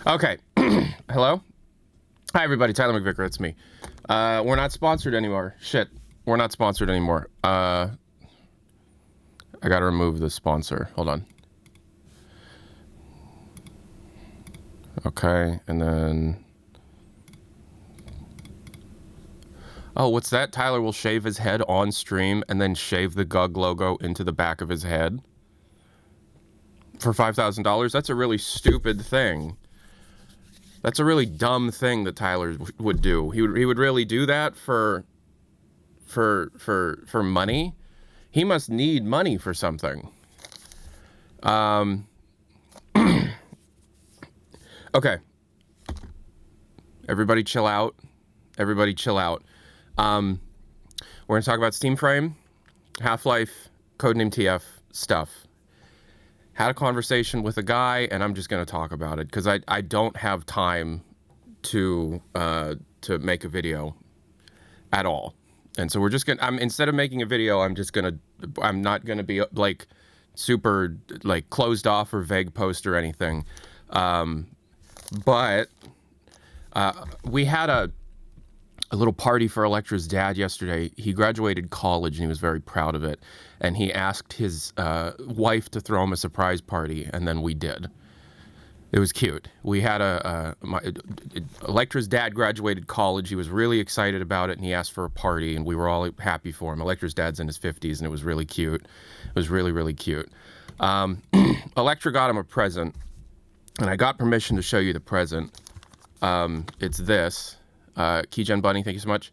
Okay. Hello? Hi, everybody. Tyler McVicker. It's me. We're not sponsored anymore. Shit. We're not sponsored anymore. I gotta remove the sponsor. Hold on. Okay, and then... Oh, what's that? Tyler will shave his head on stream and then shave the GUG logo into the back of his head? For $5,000? That's a really stupid thing. That's a really dumb thing that Tyler would do. He would really do that for money? He must need money for something. Okay. Everybody chill out. Everybody chill out. We're going to talk about Steam Frame, Half-Life, Codename TF stuff. Had a conversation with a guy, and I'm just going to talk about it because I don't have time to make a video at all. And so we're just going to, instead of making a video, I'm not going to be like super like closed off or vague post or anything. But we had a little party for Electra's dad yesterday. He graduated college and he was very proud of it. And he asked his wife to throw him a surprise party, and then we did. It was cute. We had Electra's dad graduated college. He was really excited about it, and he asked for a party, and we were all happy for him. Electra's dad's in his 50s, and it was really cute. It was really, really cute. Electra got him a present, and I got permission to show you the present. It's this. Keygen Bunny, thank you so much.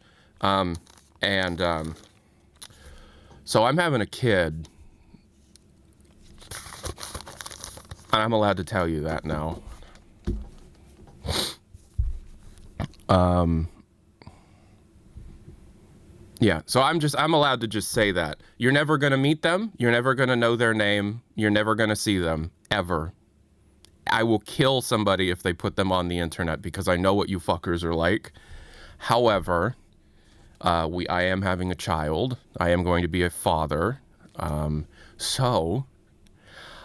So I'm having a kid. I'm allowed to tell you that now. Yeah, so I'm allowed to just say that. You're never going to meet them. You're never going to know their name. You're never going to see them, ever. I will kill somebody if they put them on the internet because I know what you fuckers are like. However, I am having a child. I am going to be a father. So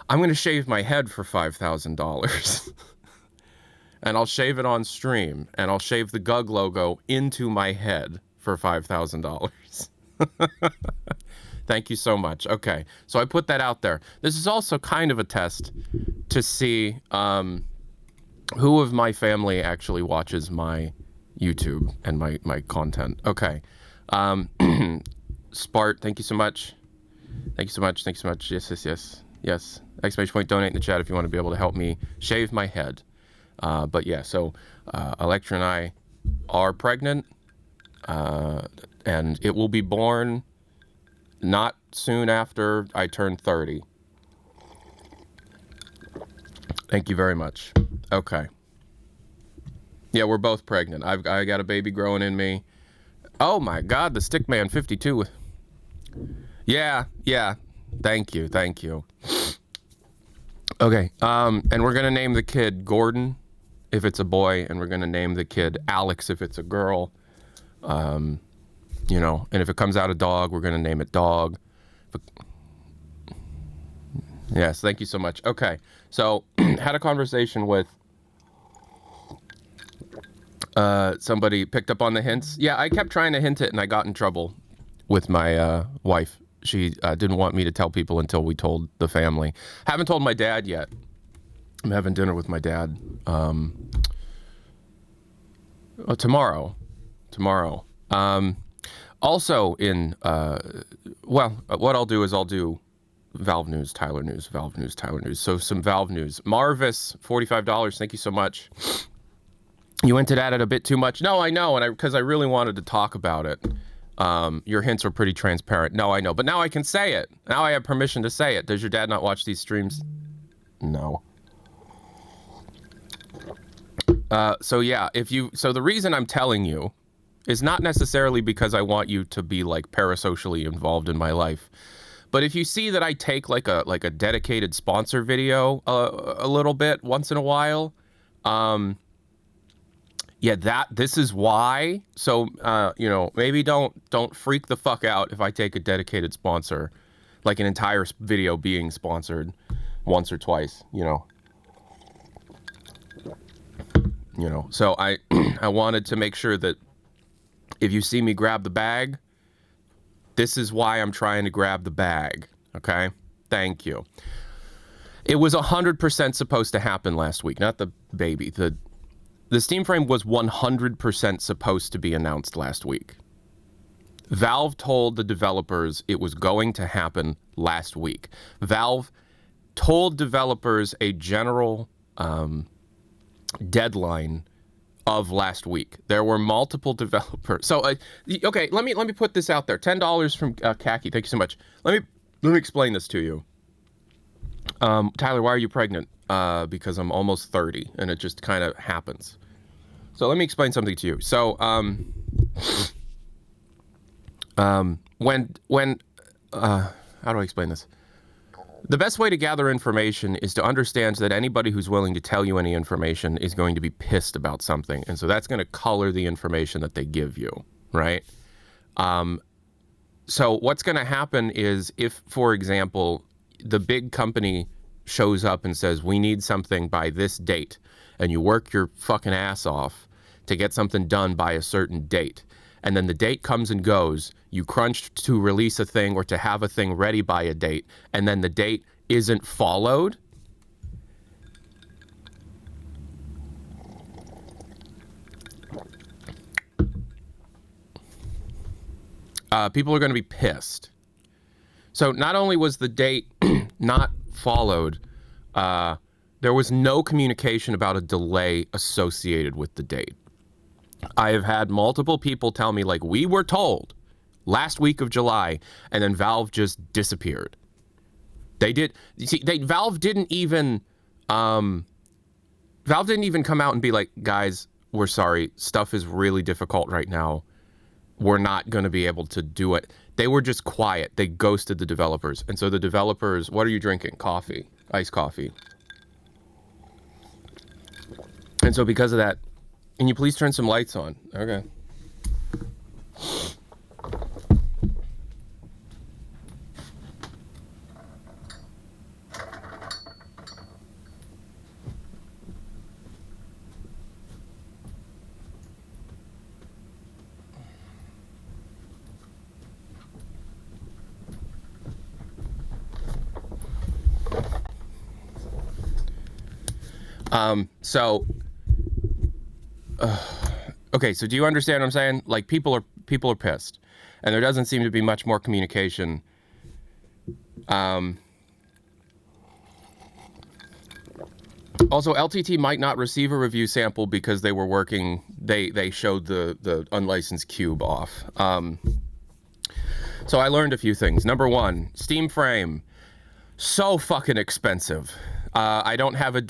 I'm going to shave my head for $5,000. And I'll shave it on stream. And I'll shave the GUG logo into my head for $5,000. Thank you so much. Okay, so I put that out there. This is also kind of a test to see who of my family actually watches my YouTube and my content. Okay. Spart, thank you so much. Thank you so much. Thank you so much. Yes. Exclamation point, donate in the chat if you want to be able to help me shave my head. But yeah, so Electra and I are pregnant, and it will be born not soon after I turn 30. Thank you very much. Okay. Yeah, we're both pregnant. I got a baby growing in me. Oh my God, the Stickman 52. Yeah. Thank you. Okay, and we're gonna name the kid Gordon if it's a boy, and we're gonna name the kid Alex if it's a girl. You know, and if it comes out a dog, we're gonna name it Dog. Yes, thank you so much. Okay, so had a conversation with somebody picked up on the hints. Yeah, I kept trying to hint it, and I got in trouble with my wife. She didn't want me to tell people until we told the family. Haven't told my dad yet. I'm having dinner with my dad tomorrow. Also in, well, what I'll do is I'll do Valve News, Tyler News, Valve News, Tyler News. So some Valve News. Marvis, $45. Thank you so much. You hinted at it a bit too much. No, I know, and because I really wanted to talk about it. Your hints were pretty transparent. No, I know, but now I can say it. Now I have permission to say it. Does your dad not watch these streams? No. So yeah, so the reason I'm telling you is not necessarily because I want you to be like parasocially involved in my life, but if you see that I take like a dedicated sponsor video a little bit once in a while, yeah, this is why. So, you know, maybe don't freak the fuck out if I take a dedicated sponsor, like an entire video being sponsored once or twice, you know. You know, so I I wanted to make sure that if you see me grab the bag, this is why I'm trying to grab the bag. Okay? Thank you. It was 100% supposed to happen last week, not the baby. The Steam frame was 100% supposed to be announced last week. Valve told the developers it was going to happen last week. Valve told developers a general deadline of last week. There were multiple developers. So, okay, let me put this out there. $10 from Khaki. Thank you so much. Let me explain this to you. Tyler, why are you pregnant? Because I'm almost 30, and it just kind of happens. So let me explain something to you. So, when how do I explain this? The best way to gather information is to understand that anybody who's willing to tell you any information is going to be pissed about something. And so that's going to color the information that they give you, right? So what's going to happen is if, for example, the big company shows up and says, we need something by this date, and you work your fucking ass off to get something done by a certain date, and then the date comes and goes, you crunched to release a thing or to have a thing ready by a date, and then the date isn't followed, people are going to be pissed. So not only was the date not followed, there was no communication about a delay associated with the date. I have had multiple people tell me, like, we were told last week of July, and then Valve just disappeared. They did. You see, Valve didn't even come out and be like, guys, we're sorry. Stuff is really difficult right now. We're not going to be able to do it. They were just quiet. They ghosted the developers. And so the developers, what are you drinking? Coffee. Iced coffee. And so because of that, can you please turn some lights on? Okay. Okay, so do you understand what I'm saying? Like, people are pissed, and there doesn't seem to be much more communication. Also, LTT might not receive a review sample because they were working. They showed the unlicensed cube off. So I learned a few things. Number one, Steam frame, so fucking expensive. I don't have a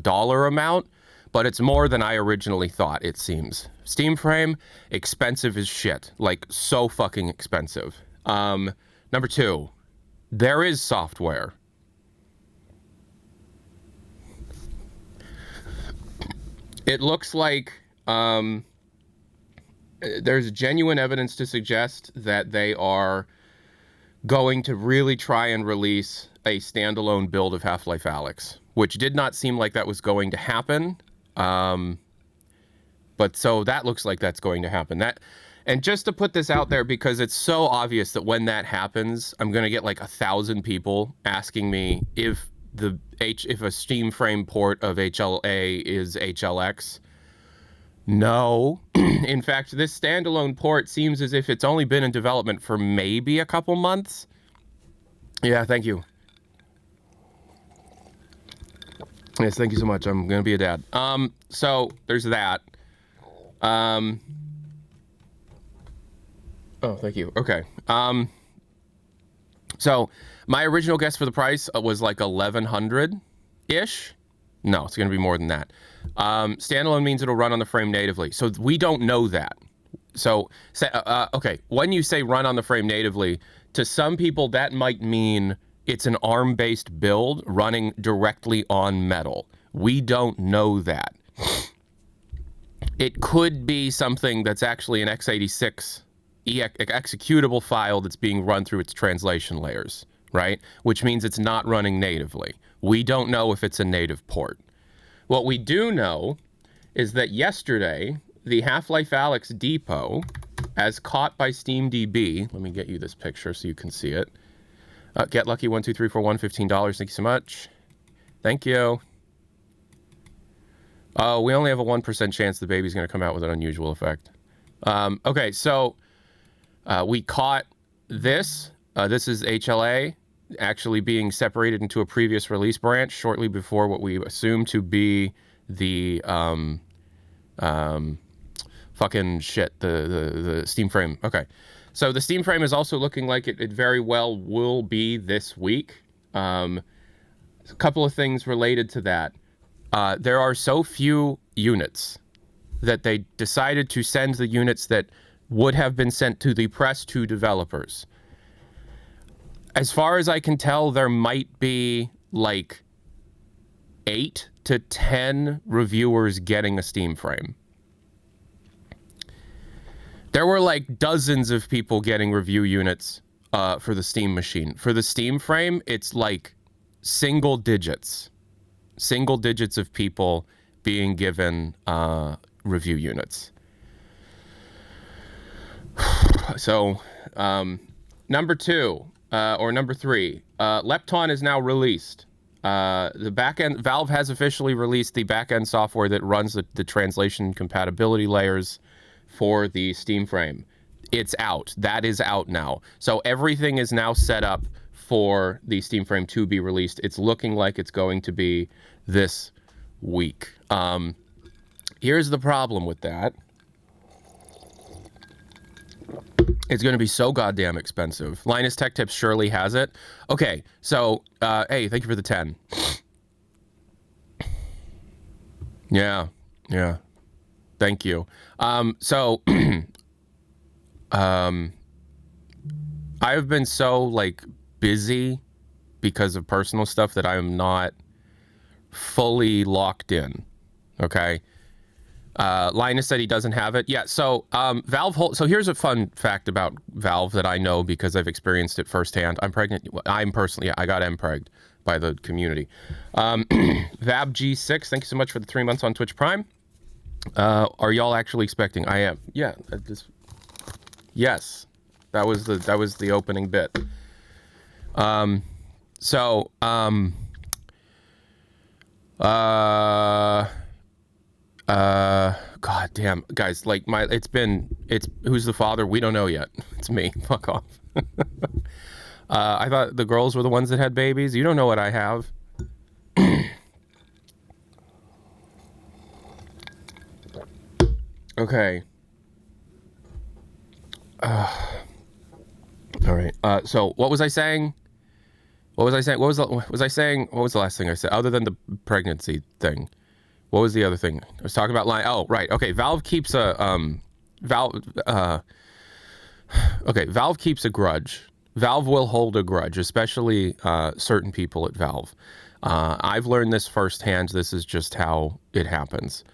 dollar amount, but it's more than I originally thought, it seems. Steam frame, expensive as shit. Like, so fucking expensive. Number two, there is software. It looks like there's genuine evidence to suggest that they are going to really try and release a standalone build of Half-Life Alyx, which did not seem like that was going to happen. But so that looks like that's going to happen. And just to put this out there, because it's so obvious that when that happens, I'm going to get like 1,000 people asking me if a Steam frame port of HLA is HLX. No. In fact, this standalone port seems as if it's only been in development for maybe a couple months. Yeah, thank you. Yes, thank you so much. I'm gonna be a dad. So there's that. Oh, thank you. Okay. So my original guess for the price was like 1,100-ish. No, it's gonna be more than that. Standalone means it'll run on the frame natively. So we don't know that. So, okay, when you say run on the frame natively, to some people that might mean it's an ARM-based build running directly on metal. We don't know that. It could be something that's actually an x86 executable file that's being run through its translation layers, right? Which means it's not running natively. We don't know if it's a native port. What we do know is that yesterday, the Half-Life Alyx depot, as caught by SteamDB, let me get you this picture so you can see it. Get lucky 12341 $15. Thank you so much. Thank you. Oh, we only have a 1% chance the baby's going to come out with an unusual effect. Okay, so we caught this. This is HLA actually being separated into a previous release branch shortly before what we assume to be the fucking shit, the Steam frame. Okay, so the Steam frame is also looking like it very well will be this week. A couple of things related to that. There are so few units that they decided to send the units that would have been sent to the press to developers. As far as I can tell, there might be like 8 to 10 reviewers getting a Steam frame. There were like dozens of people getting review units for the Steam machine. For the Steam frame, it's like single digits of people being given review units. So, number 2, or number 3, Lepton is now released. The backend, Valve has officially released the backend software that runs the translation compatibility layers for the Steam frame. It's out. That is out now. So everything is now set up for the Steam frame to be released. It's looking like it's going to be this week. Here's the problem with that. It's going to be so goddamn expensive. Linus Tech Tips surely has it. Okay, so, hey, thank you for the 10. Yeah. Thank you. So, I've been so, like, busy because of personal stuff that I'm not fully locked in, okay? Linus said he doesn't have it. Yeah, so Valve so here's a fun fact about Valve that I know because I've experienced it firsthand. I'm pregnant. I'm personally, yeah, I got MPregged by the community. VabG6, thank you so much for the 3 months on Twitch Prime. Are y'all actually expecting? I am. Yeah, yes. That was the opening bit. God damn, guys, like it's who's the father? We don't know yet. It's me. Fuck off. I thought the girls were the ones that had babies. You don't know what I have. Okay. All right. So what was I saying? What was the last thing I said other than the pregnancy thing? What was the other thing? I was talking about oh, right. Okay. Valve keeps a Valve keeps a grudge. Valve will hold a grudge, especially certain people at Valve. I've learned this firsthand. This is just how it happens.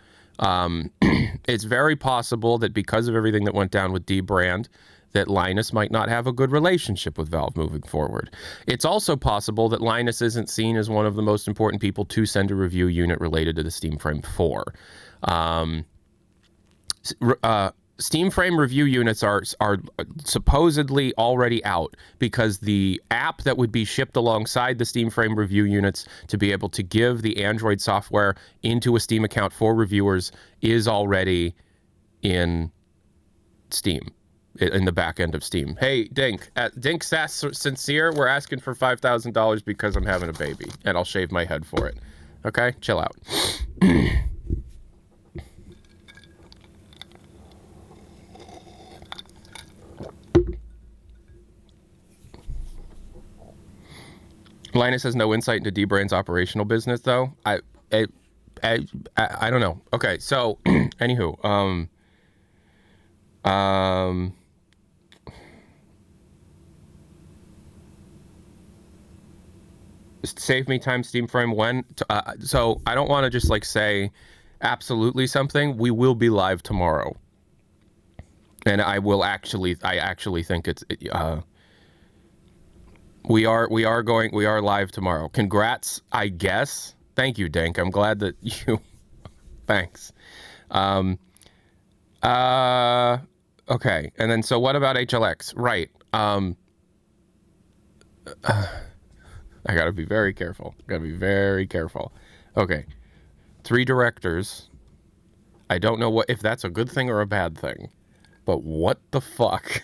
It's very possible that because of everything that went down with dbrand, that Linus might not have a good relationship with Valve moving forward. It's also possible that Linus isn't seen as one of the most important people to send a review unit related to the Steam Frame 4. Steam Frame review units are supposedly already out because the app that would be shipped alongside the Steam Frame review units to be able to give the Android software into a Steam account for reviewers is already in Steam, in the back end of Steam. Hey, Dink, Dink Sass Sincere, we're asking for $5,000 because I'm having a baby, and I'll shave my head for it. Okay? Chill out. Linus has no insight into dbrand's operational business, though. I don't know. Okay, so anywho, save me time, Steam Frame when. So I don't want to just like say absolutely something. We will be live tomorrow, and I actually think it's We are live tomorrow. Congrats, I guess. Thank you, Dank. I'm glad that you. Thanks. Okay. And then so what about HLX? Right. I gotta be very careful. Okay. 3 directors. I don't know if that's a good thing or a bad thing, but what the fuck?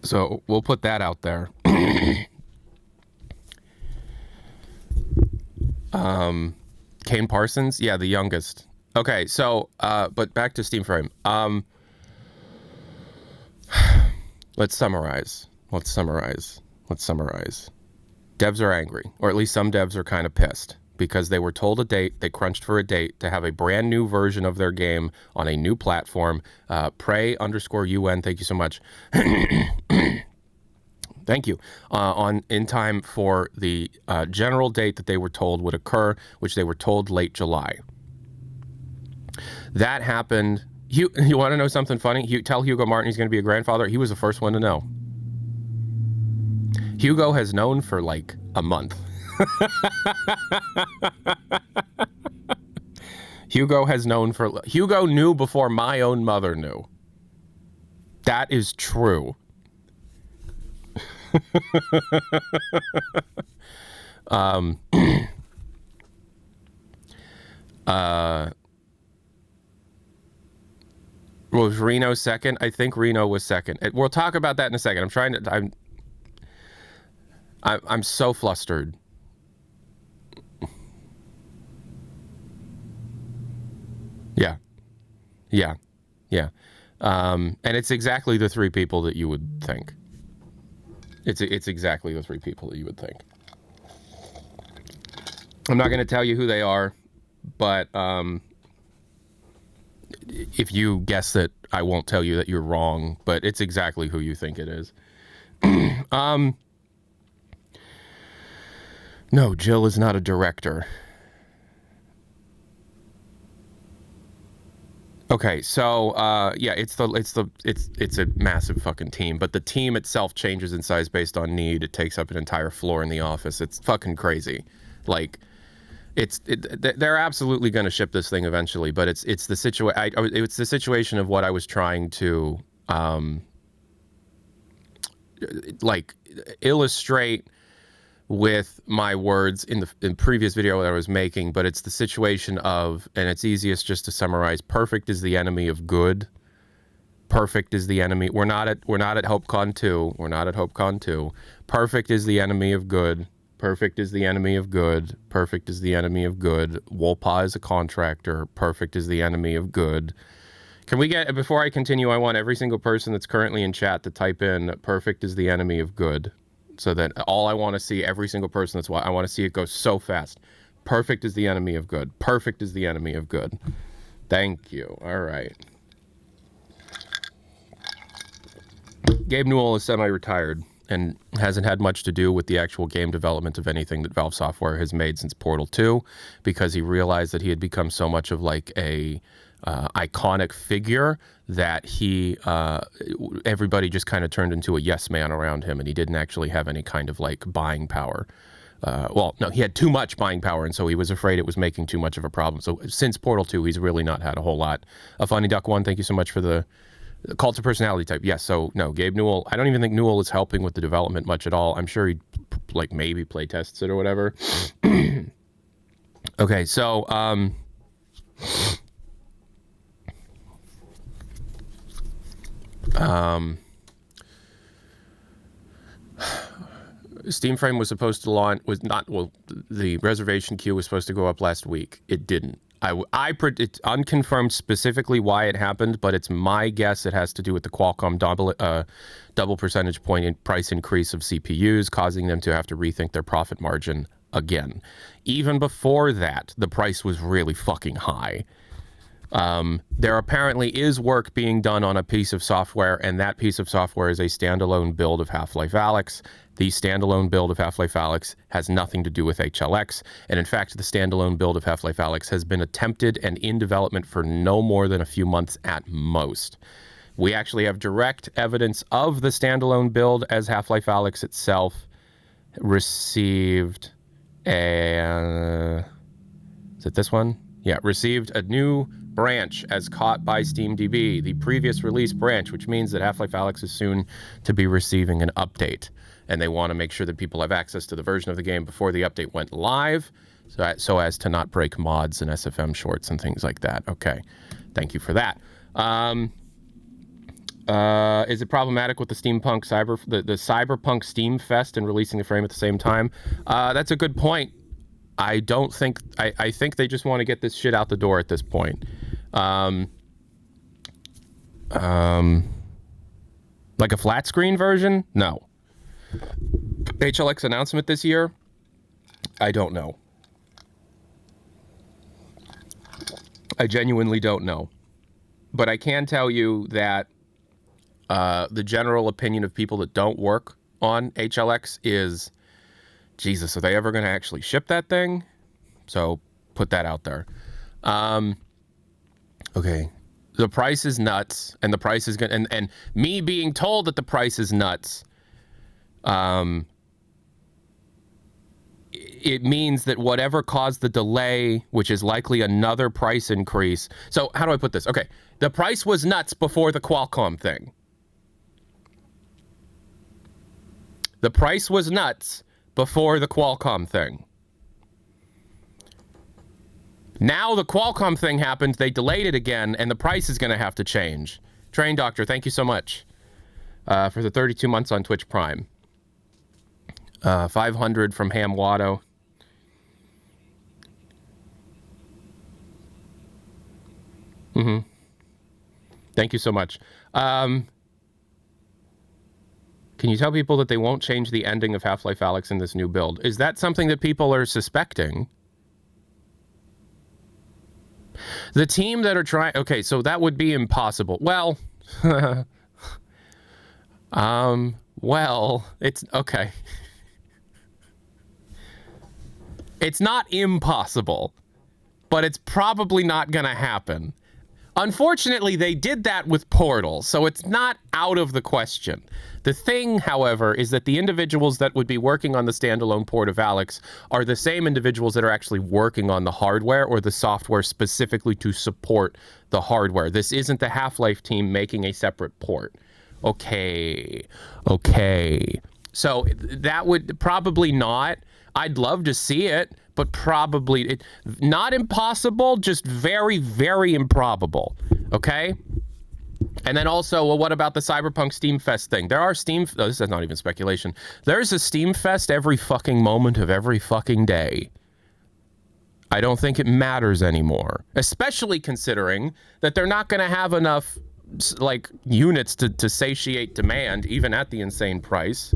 So we'll put that out there. Kane Parsons? Yeah, the youngest. Okay, so, but back to Steam Frame. Let's summarize. Devs are angry, or at least some devs are kind of pissed, because they were told a date, they crunched for a date to have a brand new version of their game on a new platform. Prey_UN, thank you so much. Thank you. In time for the general date that they were told would occur, which they were told late July. That happened. You want to know something funny? Tell Hugo Martin he's going to be a grandfather. He was the first one to know. Hugo has known for like a month. Hugo knew before my own mother knew. That is true. Was Reno second? I think Reno was second. We'll talk about that in a second. I'm so flustered. Yeah. And it's exactly the 3 people that you would think. It's exactly the 3 people that you would think. I'm not going to tell you who they are, but if you guess it, I won't tell you that you're wrong, but it's exactly who you think it is. No, Jill is not a director. Okay, so yeah, it's a massive fucking team, but the team itself changes in size based on need. It takes up an entire floor in the office. It's fucking crazy. Like, they're absolutely going to ship this thing eventually, but it's the situation of what I was trying to like illustrate with my words in the previous video that I was making, but it's the situation of, and it's easiest just to summarize, perfect is the enemy of good. Perfect is the enemy. We're not at HopeCon 2. We're not at HopeCon 2. Perfect is the enemy of good. Perfect is the enemy of good. Perfect is the enemy of good. Wolpa is a contractor. Perfect is the enemy of good. Can we get, before I continue, I want every single person that's currently in chat to type in perfect is the enemy of good. So that all I want to see, every single person that's I want to see it go so fast. Perfect is the enemy of good. Perfect is the enemy of good. Thank you. All right. Gabe Newell is semi-retired and hasn't had much to do with the actual game development of anything that Valve Software has made since Portal 2, because he realized that he had become so much of like a iconic figure that everybody just kind of turned into a yes man around him, and he didn't actually have any kind of like buying power. Well, no, he had too much buying power, and so he was afraid it was making too much of a problem. So since Portal 2, he's really not had a whole lot. Funny Duck 1, thank you so much for the cult to personality type. Yes, so no, Gabe Newell, I don't even think Newell is helping with the development much at all. I'm sure he like maybe play tests it or whatever. Okay, so Steam Frame was supposed to launch, the reservation queue was supposed to go up last week. It didn't. It's unconfirmed specifically why it happened, but it's my guess it has to do with the Qualcomm double percentage point in price increase of CPUs, causing them to have to rethink their profit margin again. Even before that, the price was really fucking high. There apparently is work being done on a piece of software, and that piece of software is a standalone build of Half-Life Alyx. The standalone build of Half-Life Alyx has nothing to do with HLX, and in fact, the standalone build of Half-Life Alyx has been attempted and in development for no more than a few months at most. We actually have direct evidence of the standalone build as Half-Life Alyx itself received a... is it this one? Yeah, received a new branch as caught by SteamDB, the previous release branch, which means that Half-Life Alyx is soon to be receiving an update. And they want to make sure that people have access to the version of the game before the update went live, so as to not break mods and SFM shorts and things like that. Okay, thank you for that. Is it problematic with the Cyberpunk Steam Fest and releasing the frame at the same time? That's a good point. I don't think... I think they just want to get this shit out the door at this point. Like a flat screen version? No. HLX announcement this year? I don't know. I genuinely don't know. But I can tell you that the general opinion of people that don't work on HLX is... Jesus, are they ever going to actually ship that thing? So put that out there. Okay. The price is nuts, and the price is going to... And me being told that the price is nuts, it means that whatever caused the delay, which is likely another price increase... So how do I put this? Okay. The price was nuts before the Qualcomm thing. The price was nuts before the Qualcomm thing. Now the Qualcomm thing happened, they delayed it again, and the price is going to have to change. Train Doctor, thank you so much for the 32 months on Twitch Prime. 500 from Ham Watto. Thank you so much. Can you tell people that they won't change the ending of Half-Life Alyx in this new build? Is that something that people are suspecting? The team that are trying... Okay, so that would be impossible. Well... well, it's... Okay. It's not impossible, but it's probably not gonna happen. Unfortunately, they did that with Portal, so it's not out of the question. The thing, however, is that the individuals that would be working on the standalone port of Alyx are the same individuals that are actually working on the hardware or the software specifically to support the hardware. This isn't the Half-Life team making a separate port. Okay. So that would probably not. I'd love to see it, but probably not impossible, just very, very improbable. Okay? And then also, well, what about the Cyberpunk Steam Fest thing? There are this is not even speculation. There's a Steam Fest every fucking moment of every fucking day. I don't think it matters anymore, especially considering that they're not going to have enough, like, units to satiate demand, even at the insane price.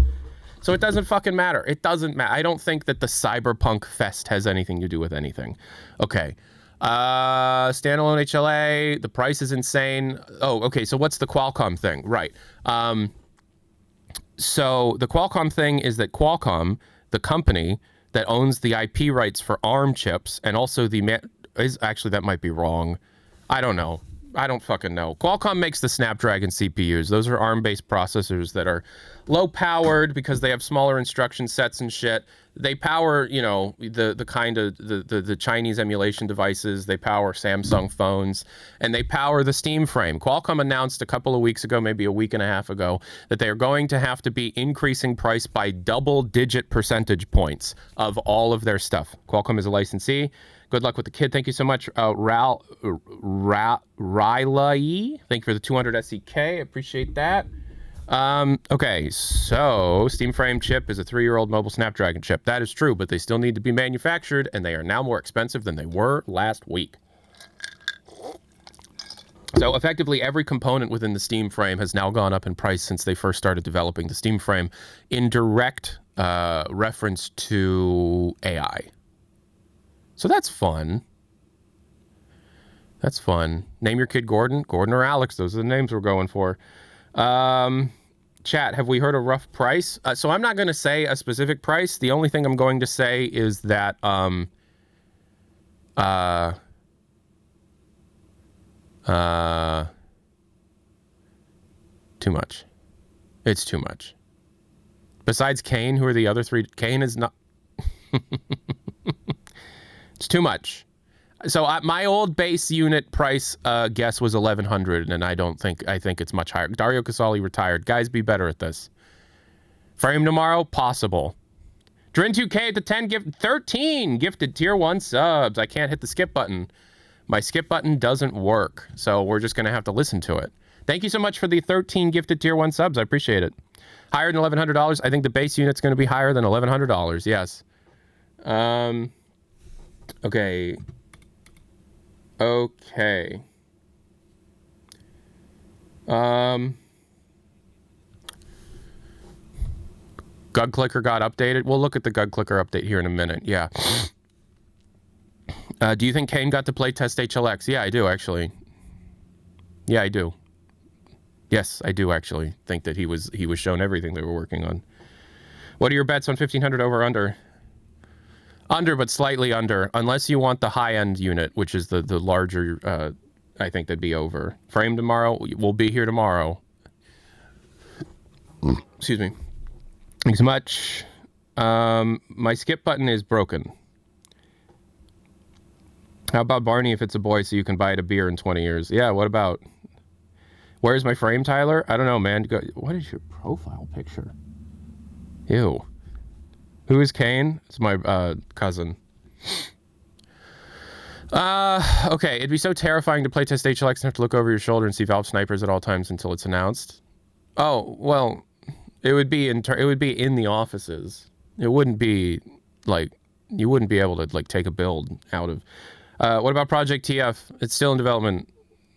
So it doesn't fucking matter. It doesn't matter. I don't think that the Cyberpunk Fest has anything to do with anything. Okay. Standalone HLA, the price is insane. Oh, okay, so what's the Qualcomm thing? Right. So the Qualcomm thing is that Qualcomm, the company that owns the IP rights for ARM chips, and also actually, that might be wrong. I don't know. I don't fucking know. Qualcomm makes the Snapdragon CPUs. Those are ARM-based processors that are low-powered because they have smaller instruction sets and shit. They power, you know, the kind of the Chinese emulation devices. They power Samsung phones, and they power the Steam frame. Qualcomm announced a couple of weeks ago, maybe a week and a half ago, that they are going to have to be increasing price by double-digit percentage points of all of their stuff. Qualcomm is a licensee. Good luck with the kid. Thank you so much, Riley. Thank you for the 200 SEK. Appreciate that. Okay, so Steam Frame chip is a 3-year-old mobile Snapdragon chip. That is true, but they still need to be manufactured, and they are now more expensive than they were last week. So effectively, every component within the Steam Frame has now gone up in price since they first started developing the Steam Frame, in direct reference to AI. So that's fun. That's fun. Name your kid Gordon. Gordon or Alex. Those are the names we're going for. Chat, have we heard a rough price? So I'm not going to say a specific price. The only thing I'm going to say is that too much. It's too much. Besides Kane, who are the other three? Kane is not... It's too much. So my old base unit price guess was 1,100, and I think it's much higher. Dario Casali retired. Guys, be better at this. Frame tomorrow? Possible. Drin2K at the 13 gifted tier 1 subs. I can't hit the skip button. My skip button doesn't work, so we're just going to have to listen to it. Thank you so much for the 13 gifted tier 1 subs. I appreciate it. Higher than $1,100. I think the base unit's going to be higher than $1,100. Yes. Okay. Okay. Gug Clicker got updated. We'll look at the Gug Clicker update here in a minute. Yeah. Do you think Kane got to play test HLX? Yeah, I do, actually. Yeah, I do. Yes, I do, actually think that he was shown everything they were working on. What are your bets on 1,500 over under? Under, but slightly under, unless you want the high-end unit, which is the larger, I think that'd be over. Frame tomorrow. We'll be here tomorrow. Excuse me. Thanks so much. My skip button is broken. How about Barney if it's a boy so you can buy it a beer in 20 years? Yeah, what about? Where's my frame, Tyler? I don't know, man. What is your profile picture? Ew. Who is Kane? It's my cousin. Okay. It'd be so terrifying to play test HLX and have to look over your shoulder and see Valve snipers at all times until it's announced. Oh, well, it would be in the offices. It wouldn't be like you wouldn't be able to like take a build out of. What about Project TF? It's still in development.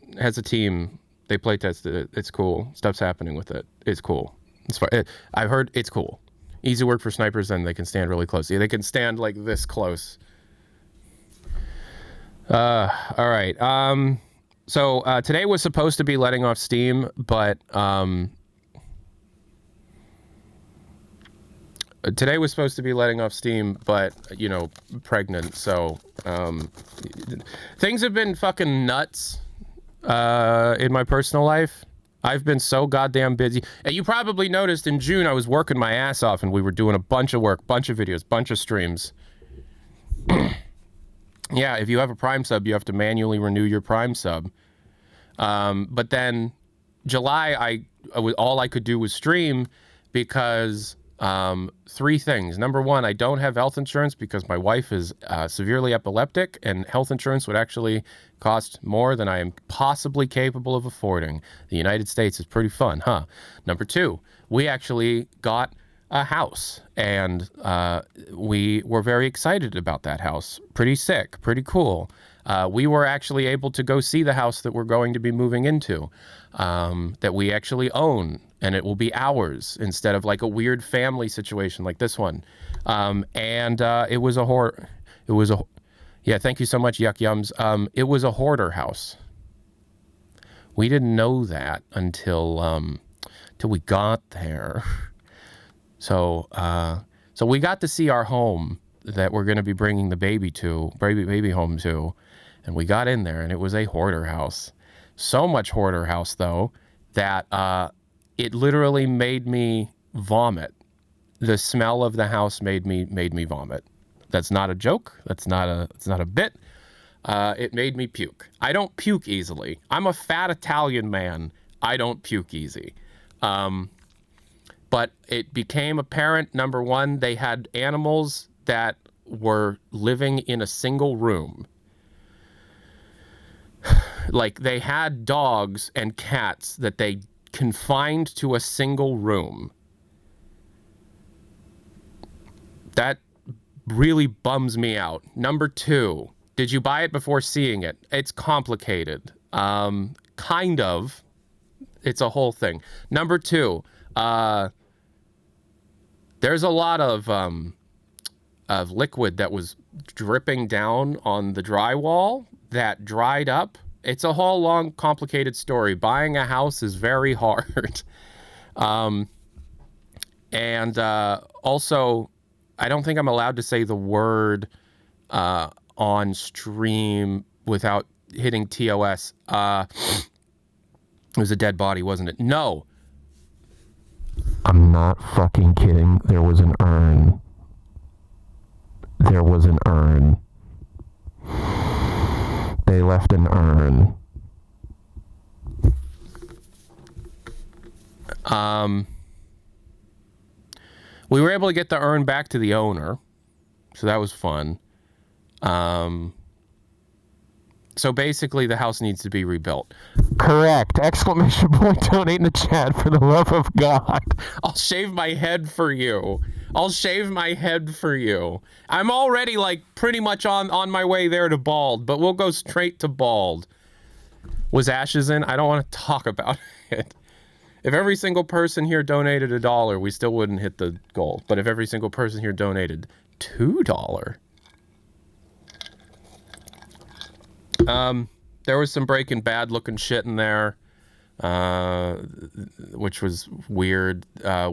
It has a team. They play tested it. It's cool. Stuff's happening with it. It's cool. It's fun. I've heard it's cool. Easy work for snipers, and they can stand really close. Yeah, they can stand like this close. All right. So today was supposed to be letting off steam, but you know, pregnant. So things have been fucking nuts in my personal life. I've been so goddamn busy. And you probably noticed in June I was working my ass off and we were doing a bunch of work, bunch of videos, bunch of streams. Yeah, if you have a Prime sub, you have to manually renew your Prime sub. But then July, all I could do was stream because three things. Number one, I don't have health insurance because my wife is severely epileptic, and health insurance would actually cost more than I am possibly capable of affording. The United States is pretty fun, huh? Number two, we actually got a house, and we were very excited about that house. Pretty sick, pretty cool. We were actually able to go see the house that we're going to be moving into, that we actually own, and it will be ours instead of like a weird family situation like this one. And it was a horror. It was a, yeah, thank you so much, Yuck Yums. It was a hoarder house. We didn't know that until we got there. So we got to see our home that we're going to be bringing the baby home to, and we got in there, and it was a hoarder house. So much hoarder house, though, that it literally made me vomit. The smell of the house made me vomit. That's not a joke. It's not a bit. It made me puke. I don't puke easily. I'm a fat Italian man. I don't puke easy. But it became apparent, number one, they had animals that were living in a single room. Like, they had dogs and cats that they confined to a single room. That really bums me out. Number two, did you buy it before seeing it? It's complicated. Kind of. It's a whole thing. Number two, there's a lot of liquid that was dripping down on the drywall that dried up it's a whole long, complicated story. Buying a house is very hard. And also, I don't think I'm allowed to say the word on stream without hitting TOS. It was a dead body, wasn't it? No. I'm not fucking kidding. There was an urn. There was an urn. They left an urn. We were able to get the urn back to the owner, so that was fun. So basically, the house needs to be rebuilt. Correct! Exclamation point! Donate in the chat, for the love of God. I'll shave my head for you. I'll shave my head for you. I'm already, like, pretty much on my way there to bald, but we'll go straight to bald. Was Ashes in? I don't want to talk about it. If every single person here donated $1, we still wouldn't hit the goal. But if every single person here donated $2... there was some Breaking Bad looking shit in there, which was weird. Yeah,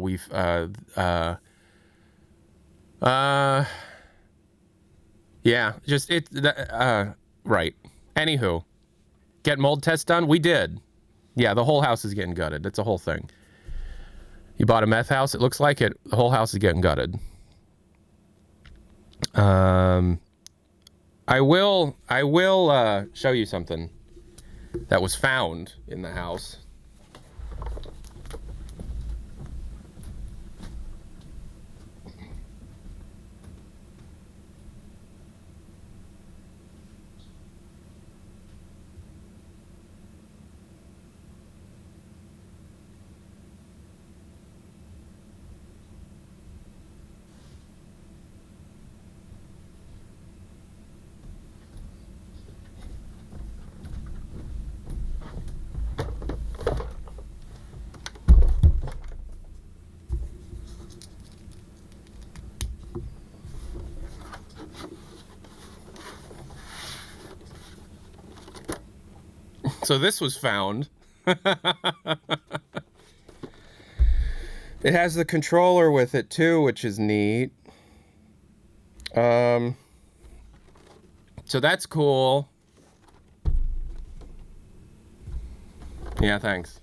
just right. Anywho, get mold test done. We did. Yeah, the whole house is getting gutted. It's a whole thing. You bought a meth house. It looks like it. The whole house is getting gutted. I will show you something that was found in the house. So this was found. It has the controller with it too, which is neat. So that's cool. Yeah, thanks.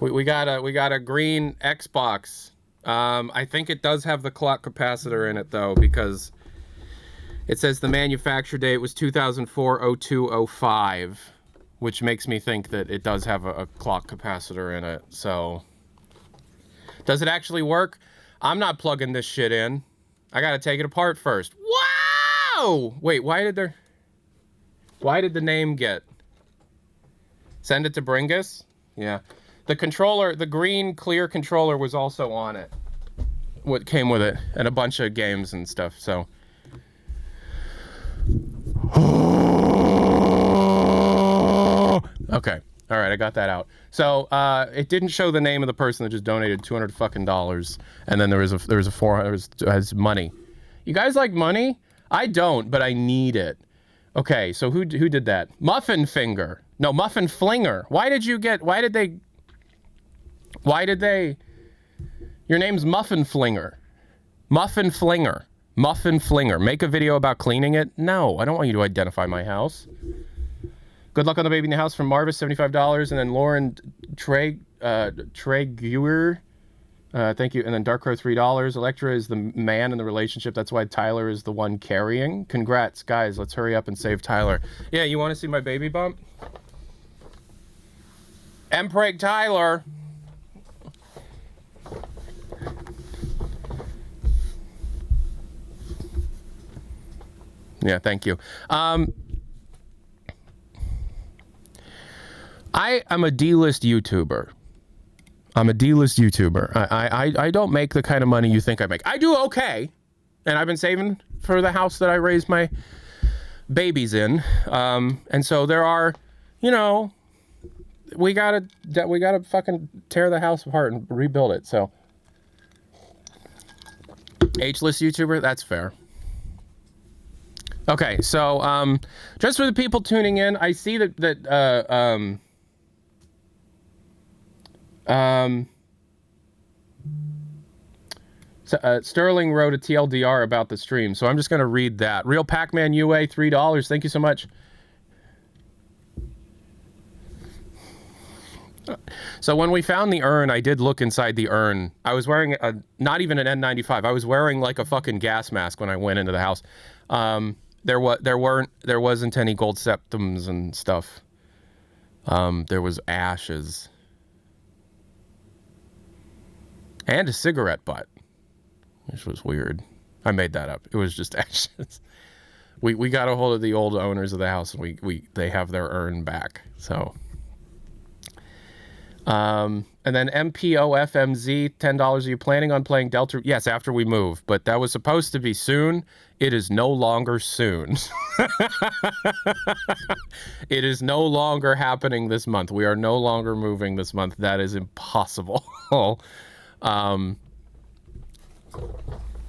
We got a green Xbox. I think it does have the clock capacitor in it though, because it says the manufacture date was 2004-02-05, which makes me think that it does have a clock capacitor in it. So, does it actually work? I'm not plugging this shit in. I gotta take it apart first. Wow! Wait, why did the name get? Send it to Bringus? Yeah. The controller, the green clear controller was also on it. What came with it, and a bunch of games and stuff, so. Okay, all right, I got that out. So it didn't show the name of the person that just donated $200 fucking dollars, and then there was a $400 as money. You guys like money? I don't, but I need it. Okay, so who did that? Muffin Finger. No, Muffin Flinger. Why did they? Your name's Muffin Flinger. Muffin Flinger. Muffin Flinger. Make a video about cleaning it? No, I don't want you to identify my house. Good luck on the baby in the house from Marvis, $75. And then Lauren Treguer, thank you. And then Dark Crow, $3. Electra is the man in the relationship. That's why Tyler is the one carrying. Congrats, guys. Let's hurry up and save Tyler. Yeah, you want to see my baby bump? Mpreg Tyler. Yeah, thank you. I am a D-list YouTuber. I'm a D-list YouTuber. I don't make the kind of money you think I make. I do okay, and I've been saving for the house that I raised my babies in. And so there are, you know, we gotta fucking tear the house apart and rebuild it. So H-list YouTuber, that's fair. Okay, so just for the people tuning in, I see that Sterling wrote a TLDR about the stream, so I'm just going to read that. Real Pac-Man UA, $3. Thank you so much. So when we found the urn, I did look inside the urn. I was wearing not even an N95. I was wearing like a fucking gas mask when I went into the house. There wasn't any gold septums and stuff. There was ashes and a cigarette butt, which was weird. I made that up. It was just ashes. We got a hold of the old owners of the house, and they have their urn back. So. And then MPOFMZ, $10. Are you planning on playing Delta? Yes, after we move, but that was supposed to be soon. It is no longer soon. It is no longer happening this month. We are no longer moving this month. That is impossible.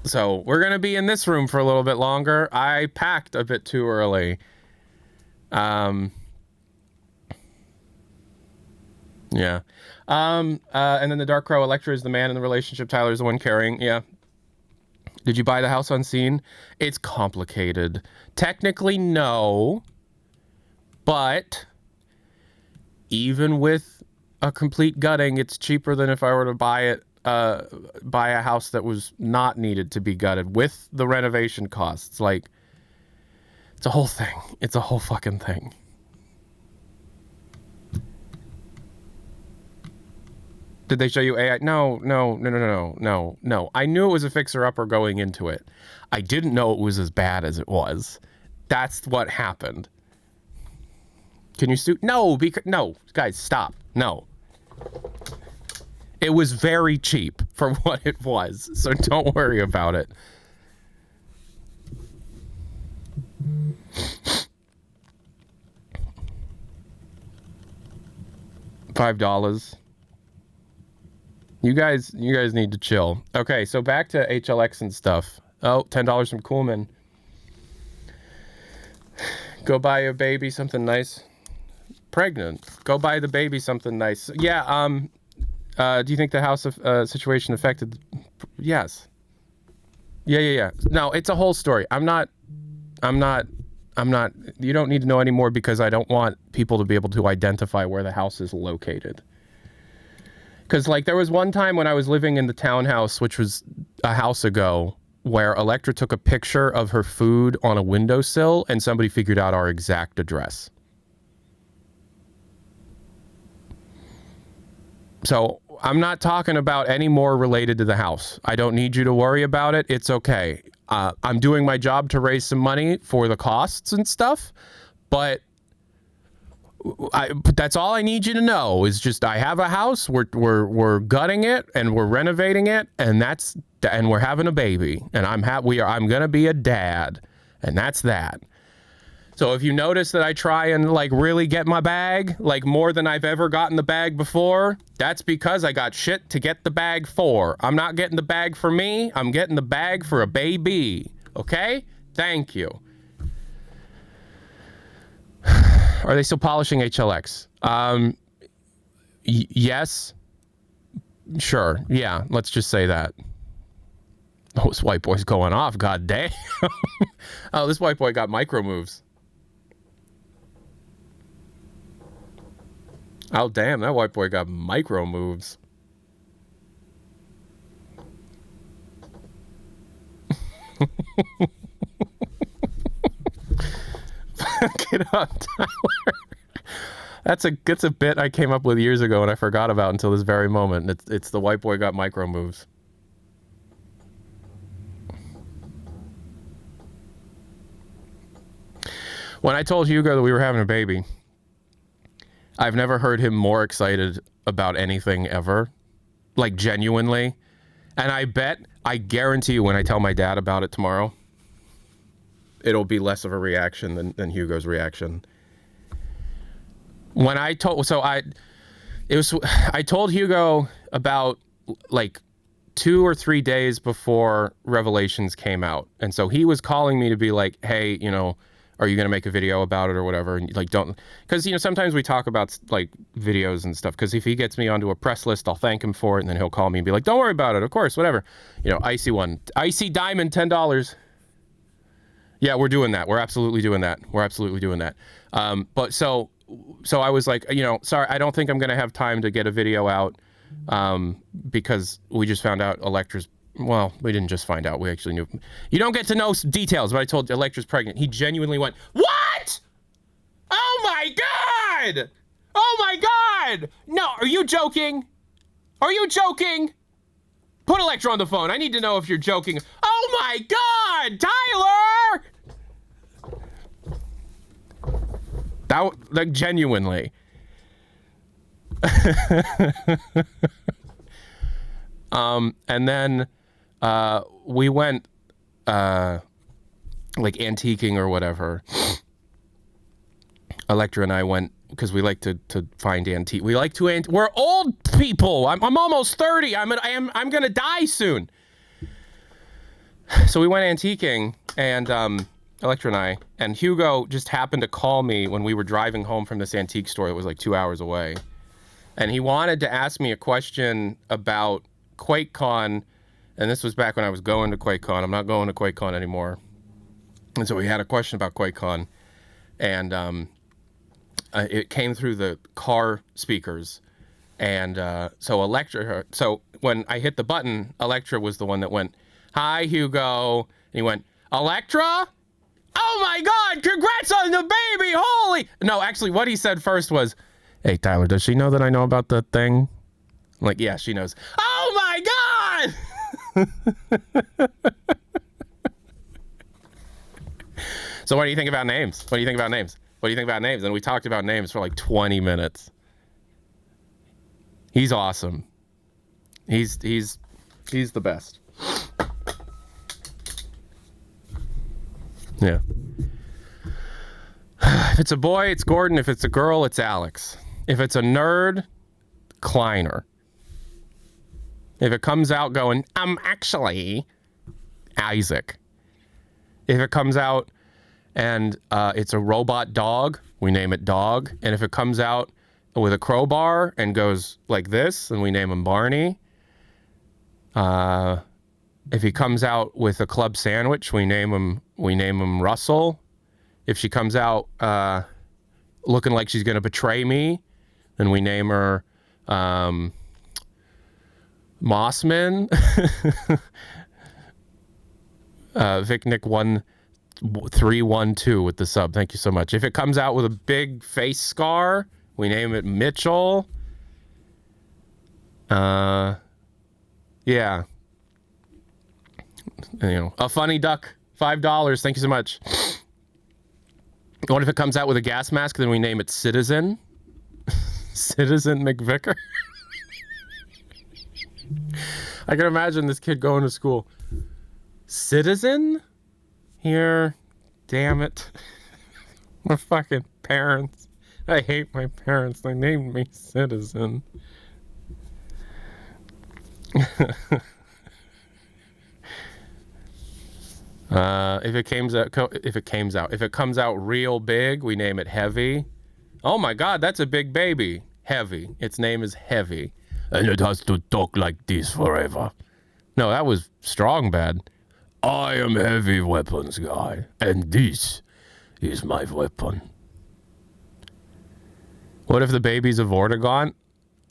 So we're going to be in this room for a little bit longer. I packed a bit too early. Yeah. And then the Dark Crow, Electra is the man in the relationship. Tyler is the one carrying. Yeah. Did you buy the house unseen? It's complicated. Technically, no. But even with a complete gutting, it's cheaper than if I were to buy a house that was not needed to be gutted with the renovation costs. Like, it's a whole thing. It's a whole fucking thing. Did they show you AI? No. I knew it was a fixer-upper going into it. I didn't know it was as bad as it was. That's what happened. Can you sue? No, guys, stop. No. It was very cheap for what it was, so don't worry about it. $5. You guys need to chill. Okay, so back to HLX and stuff. Oh, $10 from Coolman. Go buy your baby something nice. Pregnant. Go buy the baby something nice. Yeah, do you think the house situation affected? Yes. Yeah. No, it's a whole story. I'm not, you don't need to know anymore because I don't want people to be able to identify where the house is located. Because, like, there was one time when I was living in the townhouse, which was a house ago, where Electra took a picture of her food on a windowsill and somebody figured out our exact address. So I'm not talking about any more related to the house. I don't need you to worry about it. It's okay. I'm doing my job to raise some money for the costs and stuff, but that's all I need you to know is just I have a house, we're gutting it and we're renovating it, and we're having a baby, and I'm gonna be a dad, and that's that. So if you notice that I try and like really get my bag, like more than I've ever gotten the bag before, that's because I got shit to get the bag for. I'm not getting the bag for me, I'm getting the bag for a baby. Okay? Thank you. Are they still polishing HLX? Yes. Sure. Yeah, let's just say that. Oh, this white boy's going off. God damn. Oh, this white boy got micro moves. Oh, damn. That white boy got micro moves. Get up, Tyler. That's a bit I came up with years ago and I forgot about until this very moment. It's the white boy got micro moves. When I told Hugo that we were having a baby, I've never heard him more excited about anything ever. Like, genuinely. And I guarantee you when I tell my dad about it tomorrow, it'll be less of a reaction than Hugo's reaction. When I told Hugo about like 2 or 3 days before Revelations came out. And so he was calling me to be like, hey, you know, are you going to make a video about it or whatever? And like, don't, because, you know, sometimes we talk about like videos and stuff, because if he gets me onto a press list, I'll thank him for it. And then he'll call me and be like, don't worry about it. Of course, whatever. You know, Icy Diamond, $10. Yeah, we're doing that. We're absolutely doing that. We're absolutely doing that. But so I was like, you know, sorry, I don't think I'm going to have time to get a video out, because we just found out Electra's, well, we didn't just find out. We actually knew. You don't get to know details, but I told you Electra's pregnant. He genuinely went, what? Oh my God! Oh my God! No, are you joking? Are you joking? Put Electra on the phone. I need to know if you're joking. Oh my God, Tyler! That, like, genuinely. And then we went like antiquing or whatever. Electra and I went because we like to find antique. We like to we're old people. I'm almost 30. I'm gonna die soon. So we went antiquing, and Electra and I, and Hugo just happened to call me when we were driving home from this antique store that was like 2 hours away. And he wanted to ask me a question about QuakeCon, and this was back when I was going to QuakeCon. I'm not going to QuakeCon anymore. And so he had a question about QuakeCon, and it came through the car speakers. And so Electra, so when I hit the button, Electra was the one that went, hi, Hugo. And he went, Electra? Oh my God, congrats on the baby, holy. No, actually what he said first was, hey, Tyler, does she know that I know about the thing? I'm like, yeah, she knows. Oh my God! So what do you think about names? What do you think about names? What do you think about names? And we talked about names for like 20 minutes. He's awesome. He's the best. Yeah. If it's a boy, it's Gordon. If it's a girl, it's Alex. If it's a nerd, Kleiner. If it comes out going, actually, Isaac. If it comes out and it's a robot dog, we name it Dog. And if it comes out with a crowbar and goes like this, then we name him Barney. If he comes out with a club sandwich, we name him Russell. If she comes out looking like she's going to betray me, then we name her Mossman. Vicnick 1312 with the sub. Thank you so much. If it comes out with a big face scar, we name it Mitchell. Yeah. You know, a funny duck, $5. Thank you so much. What if it comes out with a gas mask? Then we name it Citizen. Citizen McVicker. I can imagine this kid going to school. Citizen? Here, damn it. My fucking parents. I hate my parents. They named me Citizen. If it comes out real big, we name it Heavy. Oh my God, that's a big baby. Heavy. Its name is Heavy. And it has to talk like this forever. No, that was Strong Bad. I am heavy weapons guy, and this is my weapon. What if the baby's a Vortigaunt?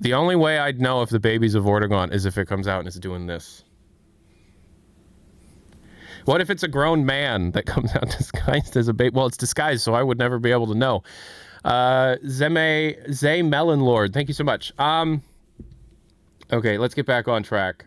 The only way I'd know if the baby's a Vortigaunt is if it comes out and it's doing this. What if it's a grown man that comes out disguised as a baby? Well, it's disguised, so I would never be able to know. Zay Melon Lord, thank you so much. Okay, let's get back on track.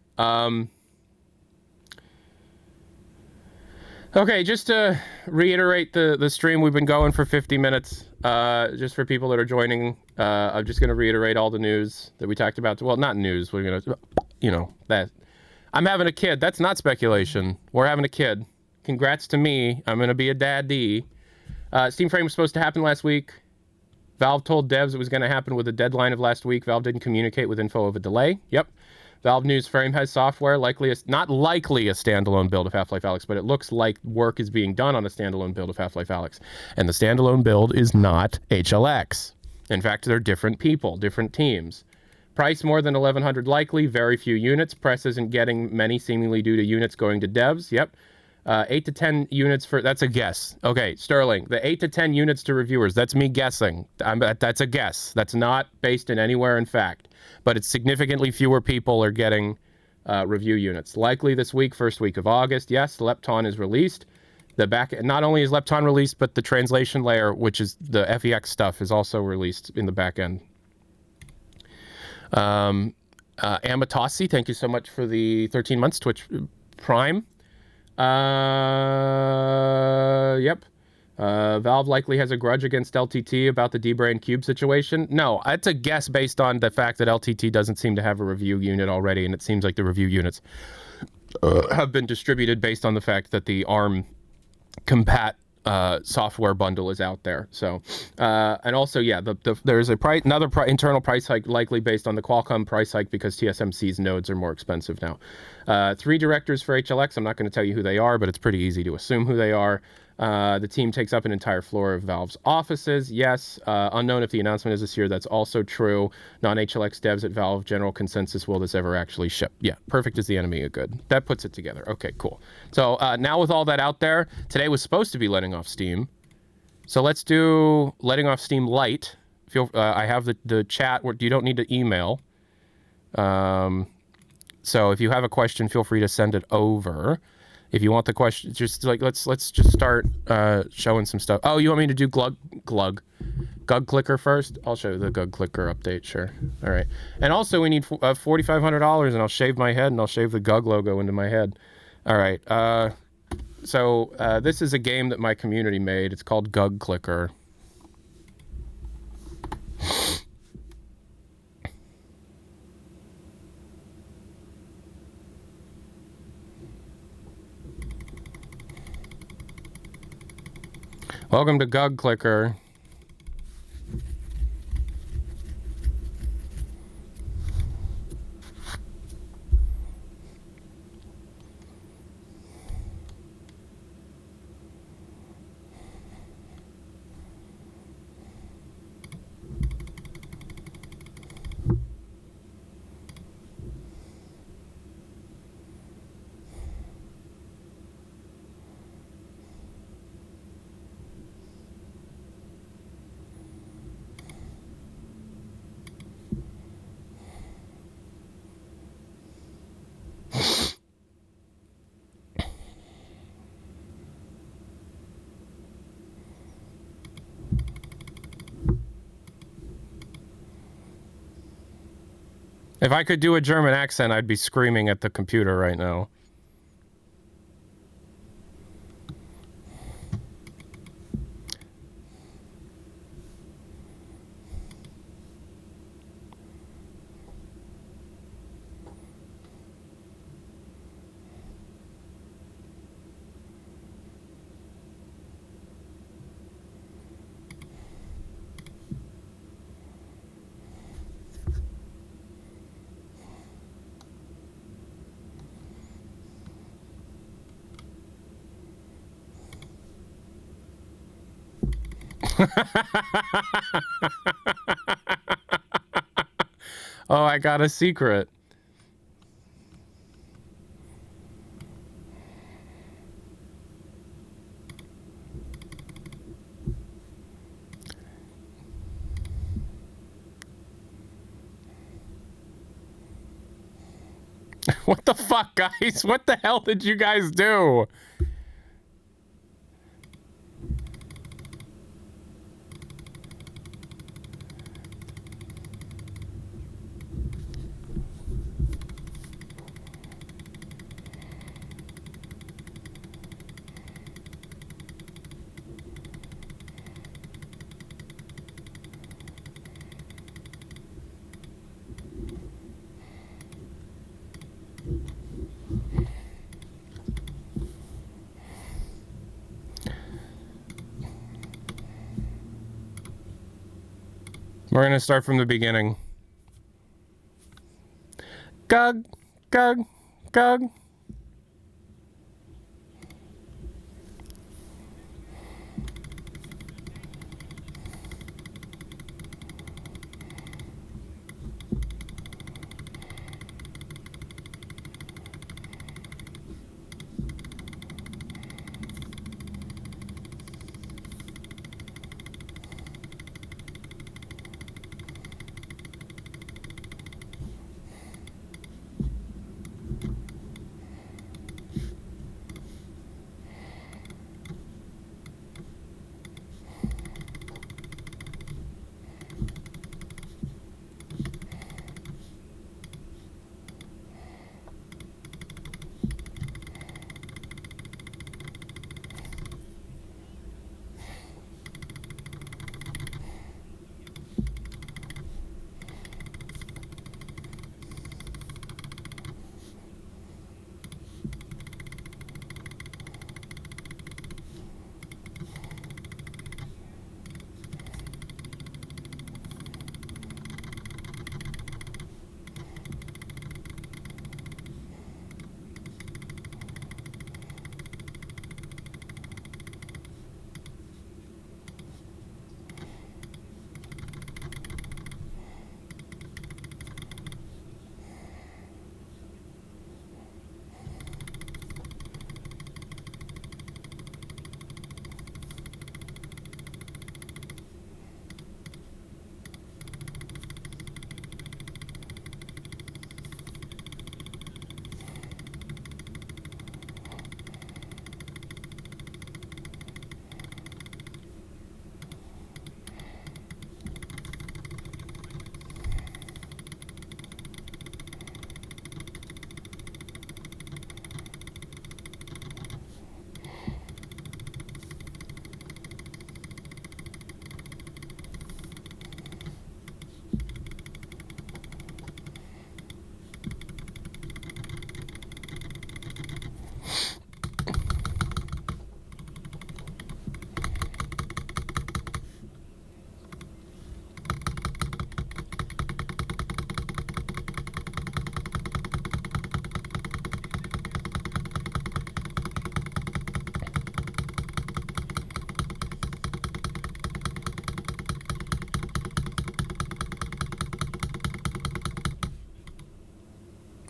Okay, just to reiterate the stream, we've been going for 50 minutes. Just for people that are joining, I'm just going to reiterate all the news that we talked about. Well, not news. We're going to, you know, that. I'm having a kid. That's not speculation. We're having a kid. Congrats to me. I'm going to be a daddy. Steam Frame was supposed to happen last week. Valve told devs it was going to happen with a deadline of last week. Valve didn't communicate with info of a delay. Yep. Valve News Frame has software, not likely a standalone build of Half-Life Alyx, but it looks like work is being done on a standalone build of Half-Life Alyx. And the standalone build is not HLX. In fact, they're different people, different teams. Price more than 1,100 likely, very few units. Press isn't getting many, seemingly due to units going to devs. Yep. 8 to 10 units for, that's a guess. Okay, Sterling, the 8 to 10 units to reviewers, that's me guessing. That's a guess. That's not based in anywhere in fact. But it's significantly fewer people are getting review units. Likely this week, first week of August. Yes, Lepton is released. Not only is Lepton released, but the translation layer, which is the FEX stuff, is also released in the back end. Amatossi, thank you so much for the 13 months Twitch Prime. Yep. Valve likely has a grudge against LTT about the D-Brain Cube situation. No, it's a guess based on the fact that LTT doesn't seem to have a review unit already, and it seems like the review units have been distributed based on the fact that the ARM compat software bundle is out there. So, and also, yeah, there's another internal price hike likely based on the Qualcomm price hike because TSMC's nodes are more expensive now. 3 directors for HLX. I'm not going to tell you who they are, but it's pretty easy to assume who they are. The team takes up an entire floor of Valve's offices. Yes. Unknown if the announcement is this year. That's also true. Non-HLX devs at Valve. General consensus, will this ever actually ship? Yeah. Perfect is the enemy of good. That puts it together. Okay, cool. So now with all that out there, today was supposed to be letting off steam. So let's do letting off steam light. I have the chat where you don't need to email. So if you have a question, feel free to send it over. If you want the question, just like let's just start showing some stuff. Oh, you want me to do Gug Clicker first? I'll show you the Gug Clicker update. Sure. All right. And also we need $4,500, and I'll shave my head and I'll shave the Gug logo into my head. All right. So this is a game that my community made. It's called Gug Clicker. Welcome to Gug Clicker. If I could do a German accent, I'd be screaming at the computer right now. Oh, I got a secret. What the fuck, guys? What the hell did you guys do? We're going to start from the beginning. Gug, gug, gug.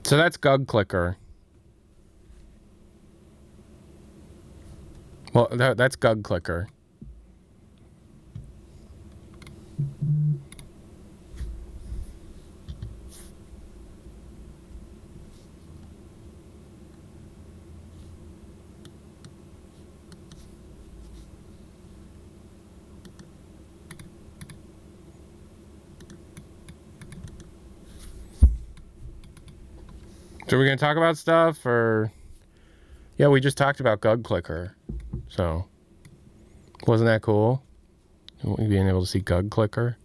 So that's Gug Clicker. Well, that's Gug Clicker. So we're going to talk about stuff, or... Yeah, we just talked about Gug Clicker. So, wasn't that cool? Being able to see Gug Clicker.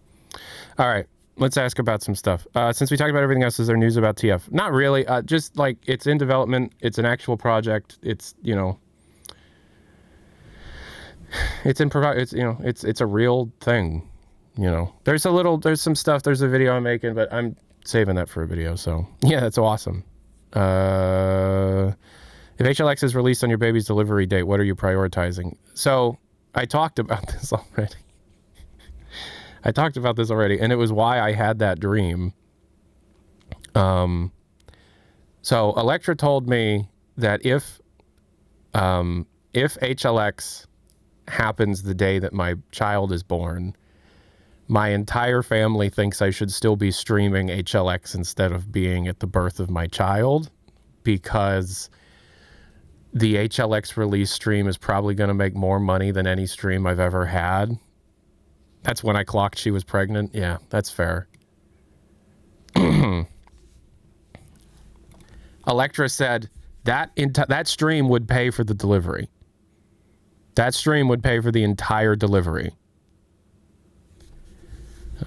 All right, let's ask about some stuff. Since we talked about everything else, is there news about TF? Not really. Just like it's in development. It's an actual project. It's, you know, it's a real thing. You know, there's some stuff. There's a video I'm making, but I'm saving that for a video. So yeah, that's awesome. If HLX is released on your baby's delivery date, what are you prioritizing? So I talked about this already. And it was why I had that dream. So Electra told me that if HLX happens the day that my child is born, my entire family thinks I should still be streaming HLX instead of being at the birth of my child, because the HLX release stream is probably going to make more money than any stream I've ever had. That's when I clocked she was pregnant. Yeah, that's fair. Electra said that stream would pay for the delivery. That stream would pay for the entire delivery.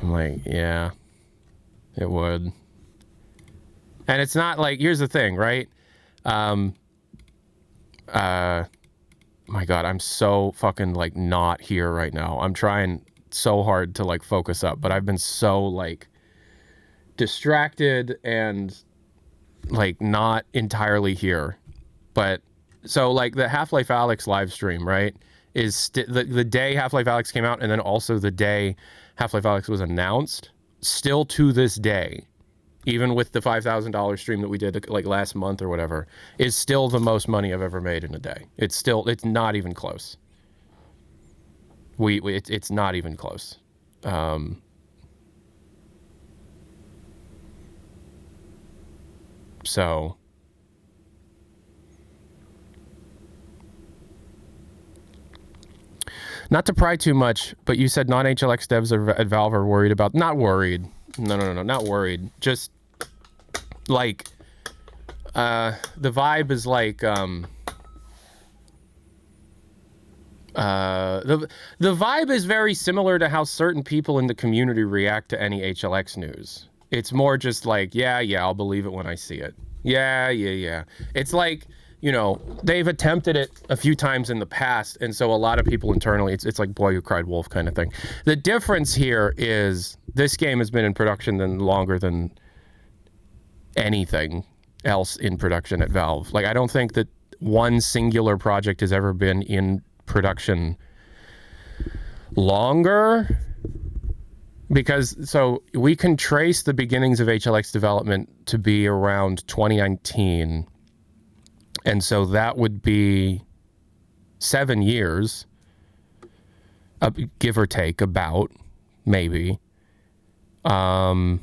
I'm like, yeah, it would. And it's not like, here's the thing, right? My God, I'm so fucking like not here right now. I'm trying so hard to like focus up, but I've been so like distracted and like not entirely here, but so like the Half-Life Alyx live stream, right, is the day Half-Life Alyx came out, and then also the day Half-Life Alyx was announced, still to this day, even with the $5,000 stream that we did like last month or whatever, is still the most money I've ever made in a day. It's not even close. It's not even close. So not to pry too much, but you said non-HLX devs at Valve are worried about... Not worried. No, not worried. Just, like, the vibe is like, the vibe is very similar to how certain people in the community react to any HLX news. It's more just like, yeah, I'll believe it when I see it. Yeah. It's like, you know, they've attempted it a few times in the past, and so a lot of people internally, it's like boy who cried wolf kind of thing. The difference here is this game has been in production longer than anything else in production at Valve. Like, I don't think that one singular project has ever been in production longer, because so we can trace the beginnings of HLX development to be around 2019, and so that would be 7 years, give or take, about, maybe. And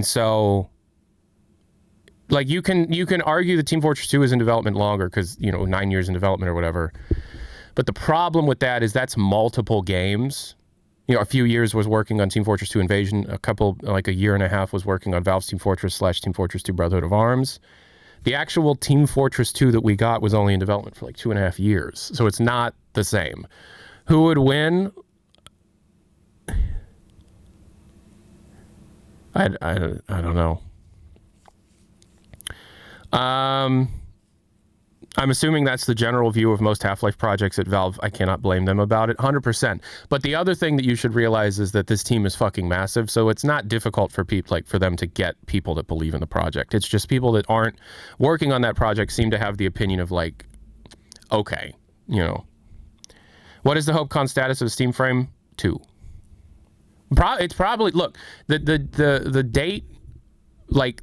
so, like, you can argue that Team Fortress 2 is in development longer because, you know, 9 years in development or whatever. But the problem with that is that's multiple games. You know, a few years was working on Team Fortress 2 Invasion. Like a year and a half was working on Valve's Team Fortress / Team Fortress 2 Brotherhood of Arms. The actual Team Fortress 2 that we got was only in development for like 2.5 years. So it's not the same. Who would win? I don't know. I'm assuming that's the general view of most Half-Life projects at Valve. I cannot blame them about it, 100%. But the other thing that you should realize is that this team is fucking massive, so it's not difficult for people, like, for them to get people that believe in the project. It's just people that aren't working on that project seem to have the opinion of, like, okay, you know. What is the HopeCon status of Steam Frame 2? It's probably, look, the date, like,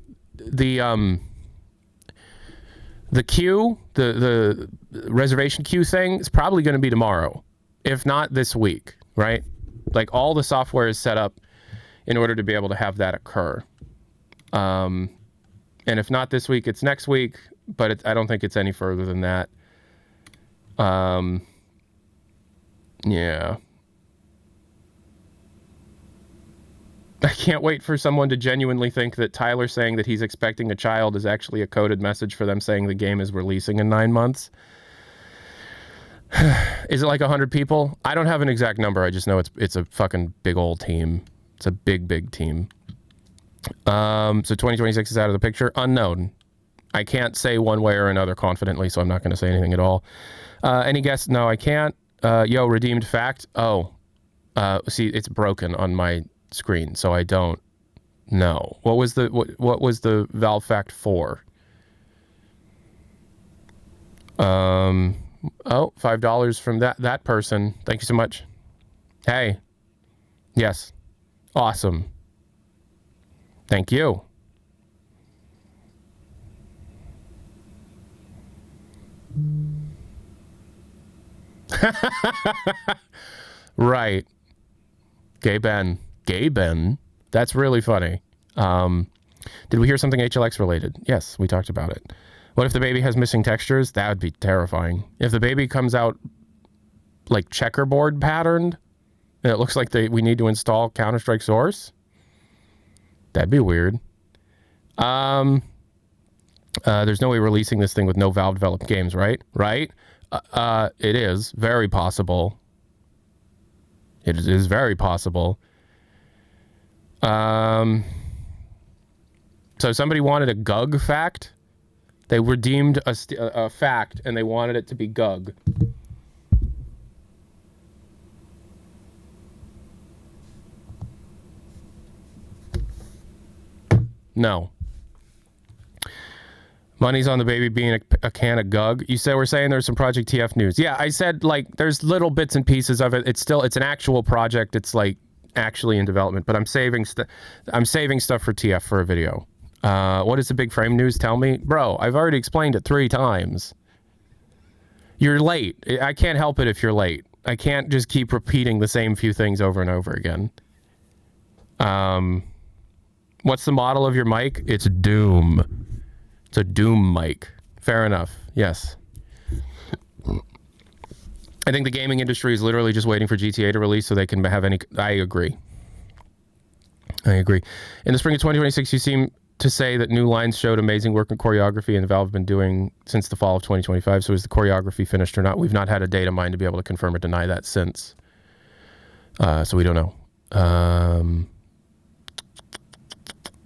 the queue, the reservation queue thing is probably going to be tomorrow, if not this week, right? Like, all the software is set up in order to be able to have that occur. And if not this week, it's next week, but I don't think it's any further than that. Yeah. I can't wait for someone to genuinely think that Tyler saying that he's expecting a child is actually a coded message for them saying the game is releasing in 9 months. Is it like 100 people? I don't have an exact number. I just know it's a fucking big old team. It's a big team. So 2026 is out of the picture. Unknown. I can't say one way or another confidently, so I'm not going to say anything at all. Any guess? No, I can't. Yo, redeemed fact. Oh, see, it's broken on my screen, so I don't know. What was the Valve fact for? Oh, $5 from that person. Thank you so much. Hey. Yes. Awesome. Thank you. Right. Gay Ben. That's really funny. Did we hear something HLX related? Yes, we talked about it. What if the baby has missing textures? That would be terrifying. If the baby comes out like checkerboard patterned, and it looks like we need to install Counter-Strike Source, that'd be weird. There's no way releasing this thing with no Valve developed games, right? Right? It is very possible. It is very possible. So somebody wanted a GUG fact. They redeemed a fact, and they wanted it to be GUG. No. Money's on the baby being a can of Gug. You said we're saying there's some Project TF news. Yeah, I said like there's little bits and pieces of it. It's an actual project. It's like actually in development, but I'm saving stuff for TF for a video. What is the big frame news? Tell me. Bro, I've already explained it 3 times. You're late. I can't help it if you're late. I can't just keep repeating the same few things over and over again. What's the model of your mic? It's Doom. It's a Doom mic. Fair enough. Yes. I think the gaming industry is literally just waiting for GTA to release so they can have any... I agree. In the spring of 2026, you seem to say that new lines showed amazing work in choreography and Valve have been doing since the fall of 2025. So is the choreography finished or not? We've not had a data mine to be able to confirm or deny that since. So we don't know.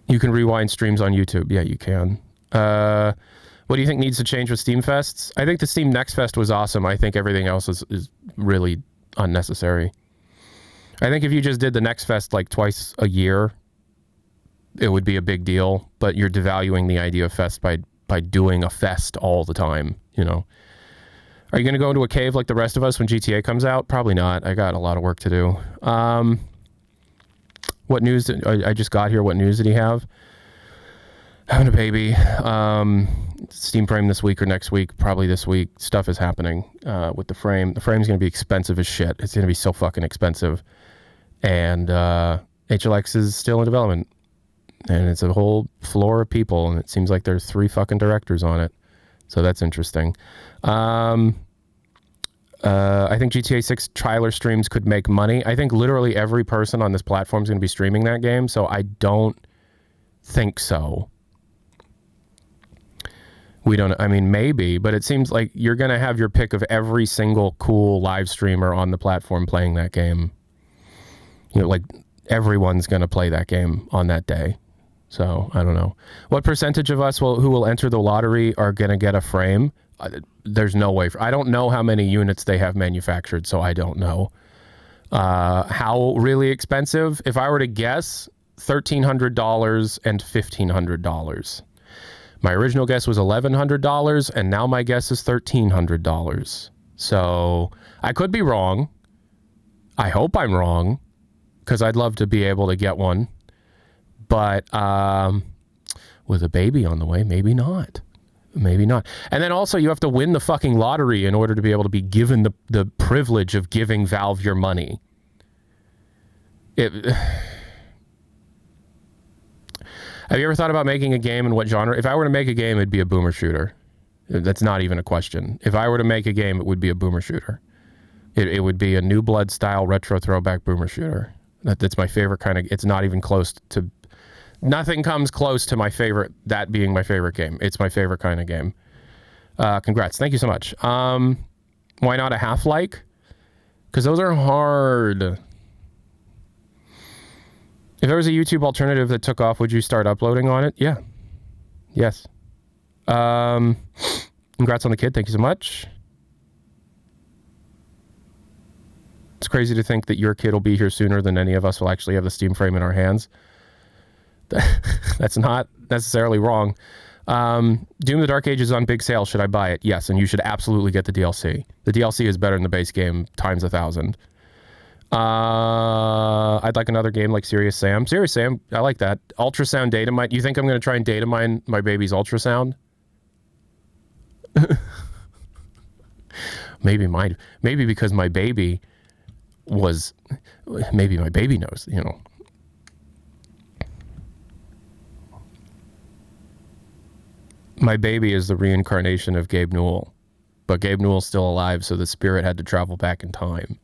You can rewind streams on YouTube. Yeah, you can. What do you think needs to change with Steam Fests? I think the Steam Next Fest was awesome. I think everything else is really unnecessary. I think if you just did the Next Fest like twice a year, it would be a big deal. But you're devaluing the idea of fest by doing a fest all the time, you know. Are you going to go into a cave like the rest of us when GTA comes out? Probably not. I got a lot of work to do. What news I just got here? What news did he have? Having a baby. Steam frame this week or next week. Probably this week. Stuff is happening with the frame. The frame's going to be expensive as shit. It's going to be so fucking expensive. And HLX is still in development. And it's a whole floor of people. And it seems like there's 3 fucking directors on it. So that's interesting. I think GTA 6 trailer streams could make money. I think literally every person on this platform is going to be streaming that game. So I don't think so. We don't, I mean, maybe, but it seems like you're going to have your pick of every single cool live streamer on the platform playing that game. You know, like everyone's going to play that game on that day. So I don't know. What percentage of us who will enter the lottery are going to get a frame? There's no way. I don't know how many units they have manufactured, so I don't know. How really expensive? If I were to guess, $1,300 and $1,500. My original guess was $1,100, and now my guess is $1,300. So I could be wrong. I hope I'm wrong, because I'd love to be able to get one. But with a baby on the way, maybe not. Maybe not. And then also you have to win the fucking lottery in order to be able to be given the privilege of giving Valve your money. Have you ever thought about making a game, and what genre? If I were to make a game, it'd be a boomer shooter. That's not even a question. If I were to make a game, it would be a boomer shooter. It would be a New Blood style retro throwback boomer shooter. That's my favorite kind of... It's not even close to... Nothing comes close to my favorite, that being my favorite game. It's my favorite kind of game. Congrats. Thank you so much. Why not a Half-Like? Because those are hard. If there was a YouTube alternative that took off, would you start uploading on it? Yeah. Yes. Congrats on the kid. Thank you so much. It's crazy to think that your kid will be here sooner than any of us will actually have the Steam frame in our hands. That's not necessarily wrong. Doom the Dark Ages is on big sale. Should I buy it? Yes, and you should absolutely get the DLC. The DLC is better than the base game times 1,000. I'd like another game like Serious Sam. Serious Sam, I like that. Ultrasound data mine. You think I'm going to try and data mine my baby's ultrasound? Maybe because my baby was... Maybe my baby knows, you know. My baby is the reincarnation of Gabe Newell. But Gabe Newell's still alive, so the spirit had to travel back in time.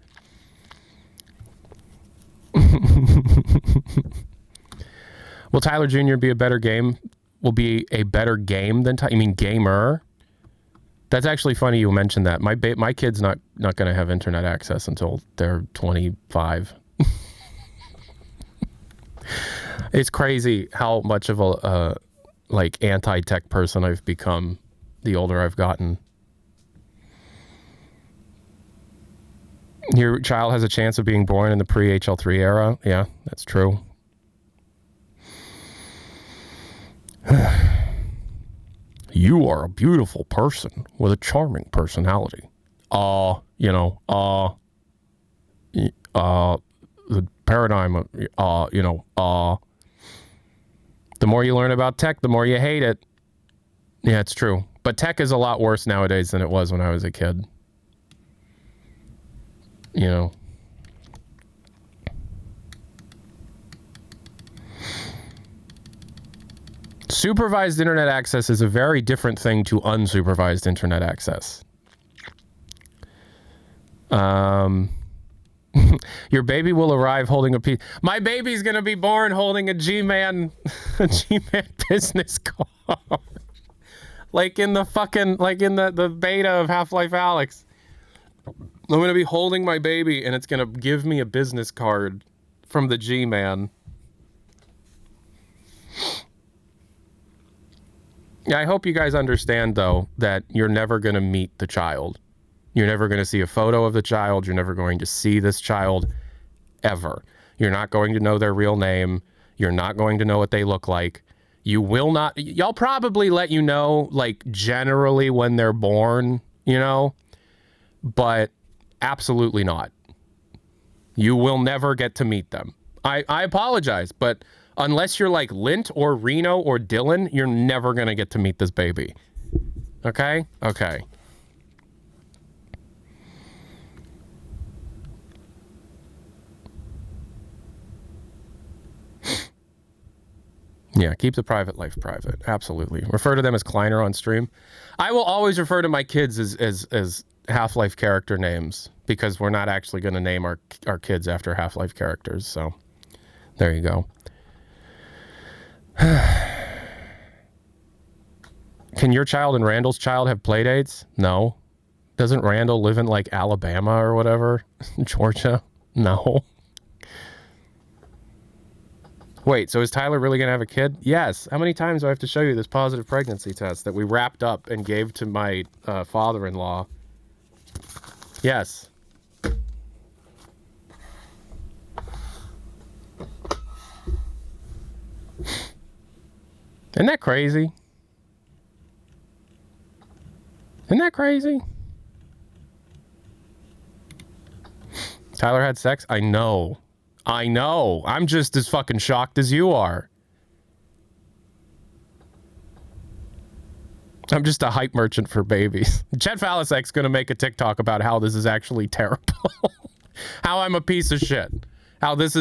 Will Tyler Jr. be a better game? Will be a better game than you mean gamer? That's actually funny you mentioned that. My kid's not going to have internet access until they're 25. It's crazy how much of a like anti-tech person I've become the older I've gotten. Your child has a chance of being born in the pre-HL3 era. Yeah, that's true. You are a beautiful person with a charming personality. The paradigm of, the more you learn about tech, the more you hate it. Yeah, it's true. But tech is a lot worse nowadays than it was when I was a kid. You know. Supervised internet access is a very different thing to unsupervised internet access. Your baby will arrive holding a piece. My baby's gonna be born holding a G-Man business card. Like in the beta of Half-Life Alyx. I'm gonna be holding my baby and it's gonna give me a business card from the G-Man. Yeah, I hope you guys understand, though, that you're never going to meet the child. You're never going to see a photo of the child. You're never going to see this child, ever. You're not going to know their real name. You're not going to know what they look like. You will not... Y'all probably let you know, like, generally when they're born, you know? But absolutely not. You will never get to meet them. I apologize, but... Unless you're like Lint or Reno or Dylan, you're never going to get to meet this baby. Okay? Okay. Yeah, keep the private life private. Absolutely. Refer to them as Kleiner on stream. I will always refer to my kids as Half-Life character names because we're not actually going to name our kids after Half-Life characters. So there you go. Can your child and Randall's child have play dates? No. Doesn't Randall live in like Alabama or whatever? Georgia? No. Wait, so is Tyler really gonna have a kid? Yes. How many times do I have to show you this positive pregnancy test that we wrapped up and gave to my father-in-law? Yes. Isn't that crazy? Isn't that crazy? Tyler had sex? I know. I know. I'm just as fucking shocked as you are. I'm just a hype merchant for babies. Chet Falasek's gonna make a TikTok about how this is actually terrible. How I'm a piece of shit. How this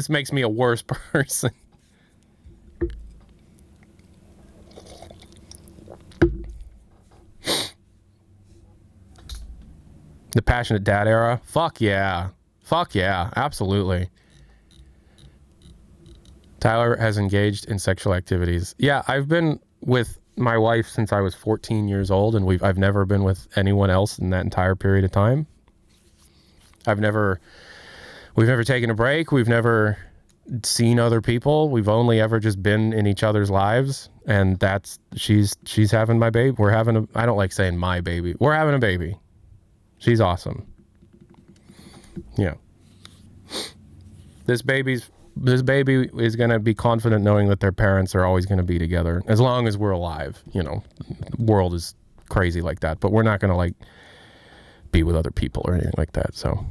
makes me a worse person. The passionate dad era? Fuck yeah. Fuck yeah. Absolutely. Tyler has engaged in sexual activities. Yeah, I've been with my wife since I was 14 years old, and I've never been with anyone else in that entire period of time. We've never taken a break. We've never seen other people. We've only ever just been in each other's lives, and she's having my baby. I don't like saying my baby. We're having a baby. She's awesome. Yeah. This baby is going to be confident knowing that their parents are always going to be together as long as we're alive. You know, the world is crazy like that, but we're not going to like be with other people or anything like that. So,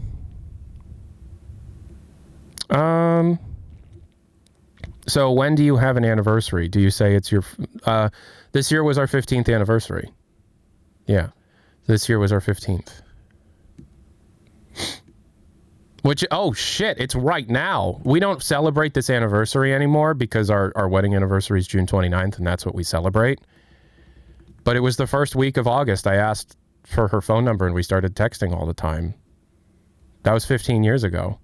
so when do you have an anniversary? Do you say it's your, this year was our 15th anniversary. Yeah. This year was our 15th. Oh shit, it's right now. We don't celebrate this anniversary anymore because our wedding anniversary is June 29th and that's what we celebrate. But it was the first week of August. I asked for her phone number and we started texting all the time. That was 15 years ago.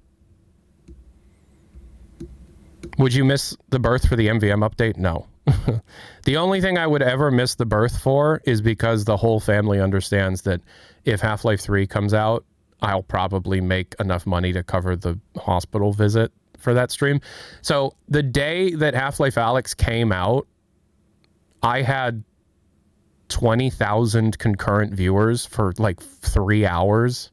Would you miss the birth for the MVM update? No. The only thing I would ever miss the birth for is because the whole family understands that if Half-Life 3 comes out, I'll probably make enough money to cover the hospital visit for that stream. So the day that Half-Life Alyx came out, I had 20,000 concurrent viewers for like 3 hours.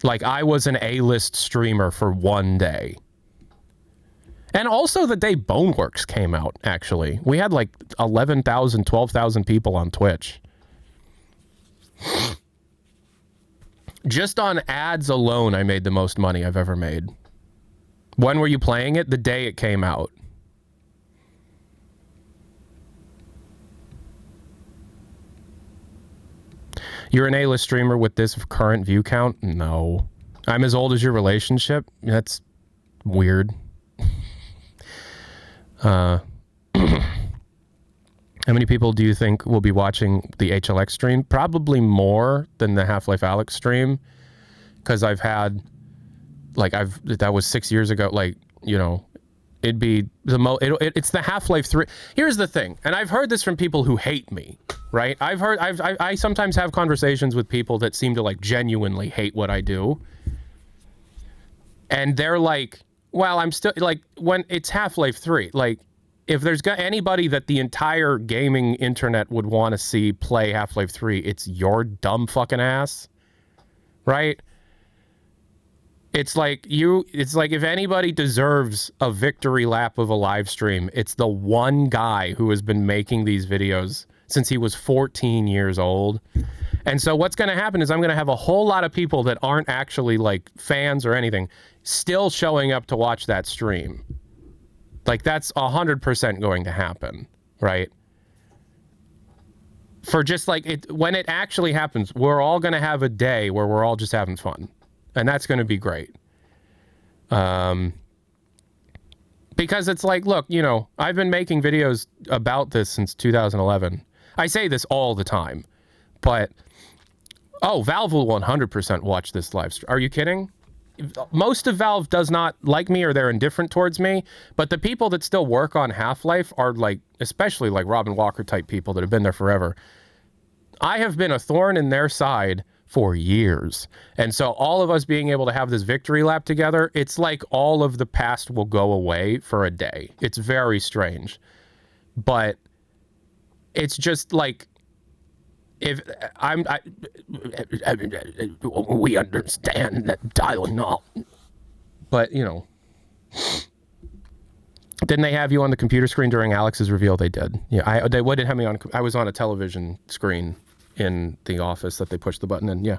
Like I was an A-list streamer for one day. And also the day Boneworks came out, actually. We had like 11,000, 12,000 people on Twitch. Just on ads alone, I made the most money I've ever made. When were you playing it? The day it came out. You're an A-list streamer with this current view count? No. I'm as old as your relationship? That's weird. How many people do you think will be watching the HLX stream? Probably more than the Half-Life Alyx stream, because I've had, like, that was 6 years ago. Like, you know, it'd be the it's the Half-Life 3. Here's the thing, and I've heard this from people who hate me, right? I sometimes have conversations with people that seem to, like, genuinely hate what I do, and they're like, well, I'm still, like, when it's Half-Life 3, like, if there's anybody that the entire gaming internet would want to see play Half-Life 3, it's your dumb fucking ass, right? It's like if anybody deserves a victory lap of a live stream, it's the one guy who has been making these videos since he was 14 years old. And so what's going to happen is I'm going to have a whole lot of people that aren't actually, like, fans or anything still showing up to watch that stream. Like, that's 100% going to happen, right? For just, like, when it actually happens, we're all going to have a day where we're all just having fun. And that's going to be great. Because it's like, look, you know, I've been making videos about this since 2011. I say this all the time. But, oh, Valve will 100% watch this live stream. Are you kidding? Most of Valve does not like me, or they're indifferent towards me, but the people that still work on Half-Life are, like, especially like Robin Walker type people that have been there forever. I have been a thorn in their side for years. And so all of us being able to have this victory lap together, it's like all of the past will go away for a day. It's very strange. But it's just like, we understand that Tylenol, but, you know, didn't they have you on the computer screen during Alex's reveal? They did. Yeah, they did have me on. I was on a television screen in the office that they pushed the button in. Yeah.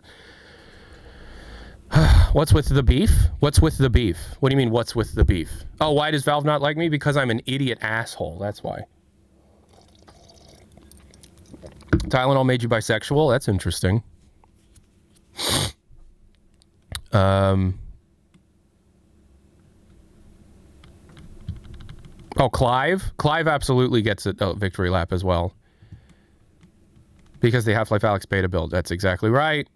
What's with the beef? What's with the beef? What do you mean, what's with the beef? Oh, why does Valve not like me? Because I'm an idiot asshole. That's why. Tylenol made you bisexual? That's interesting. Oh, Clive? Clive absolutely gets a victory lap as well. Because the Half-Life Alyx beta build. That's exactly right.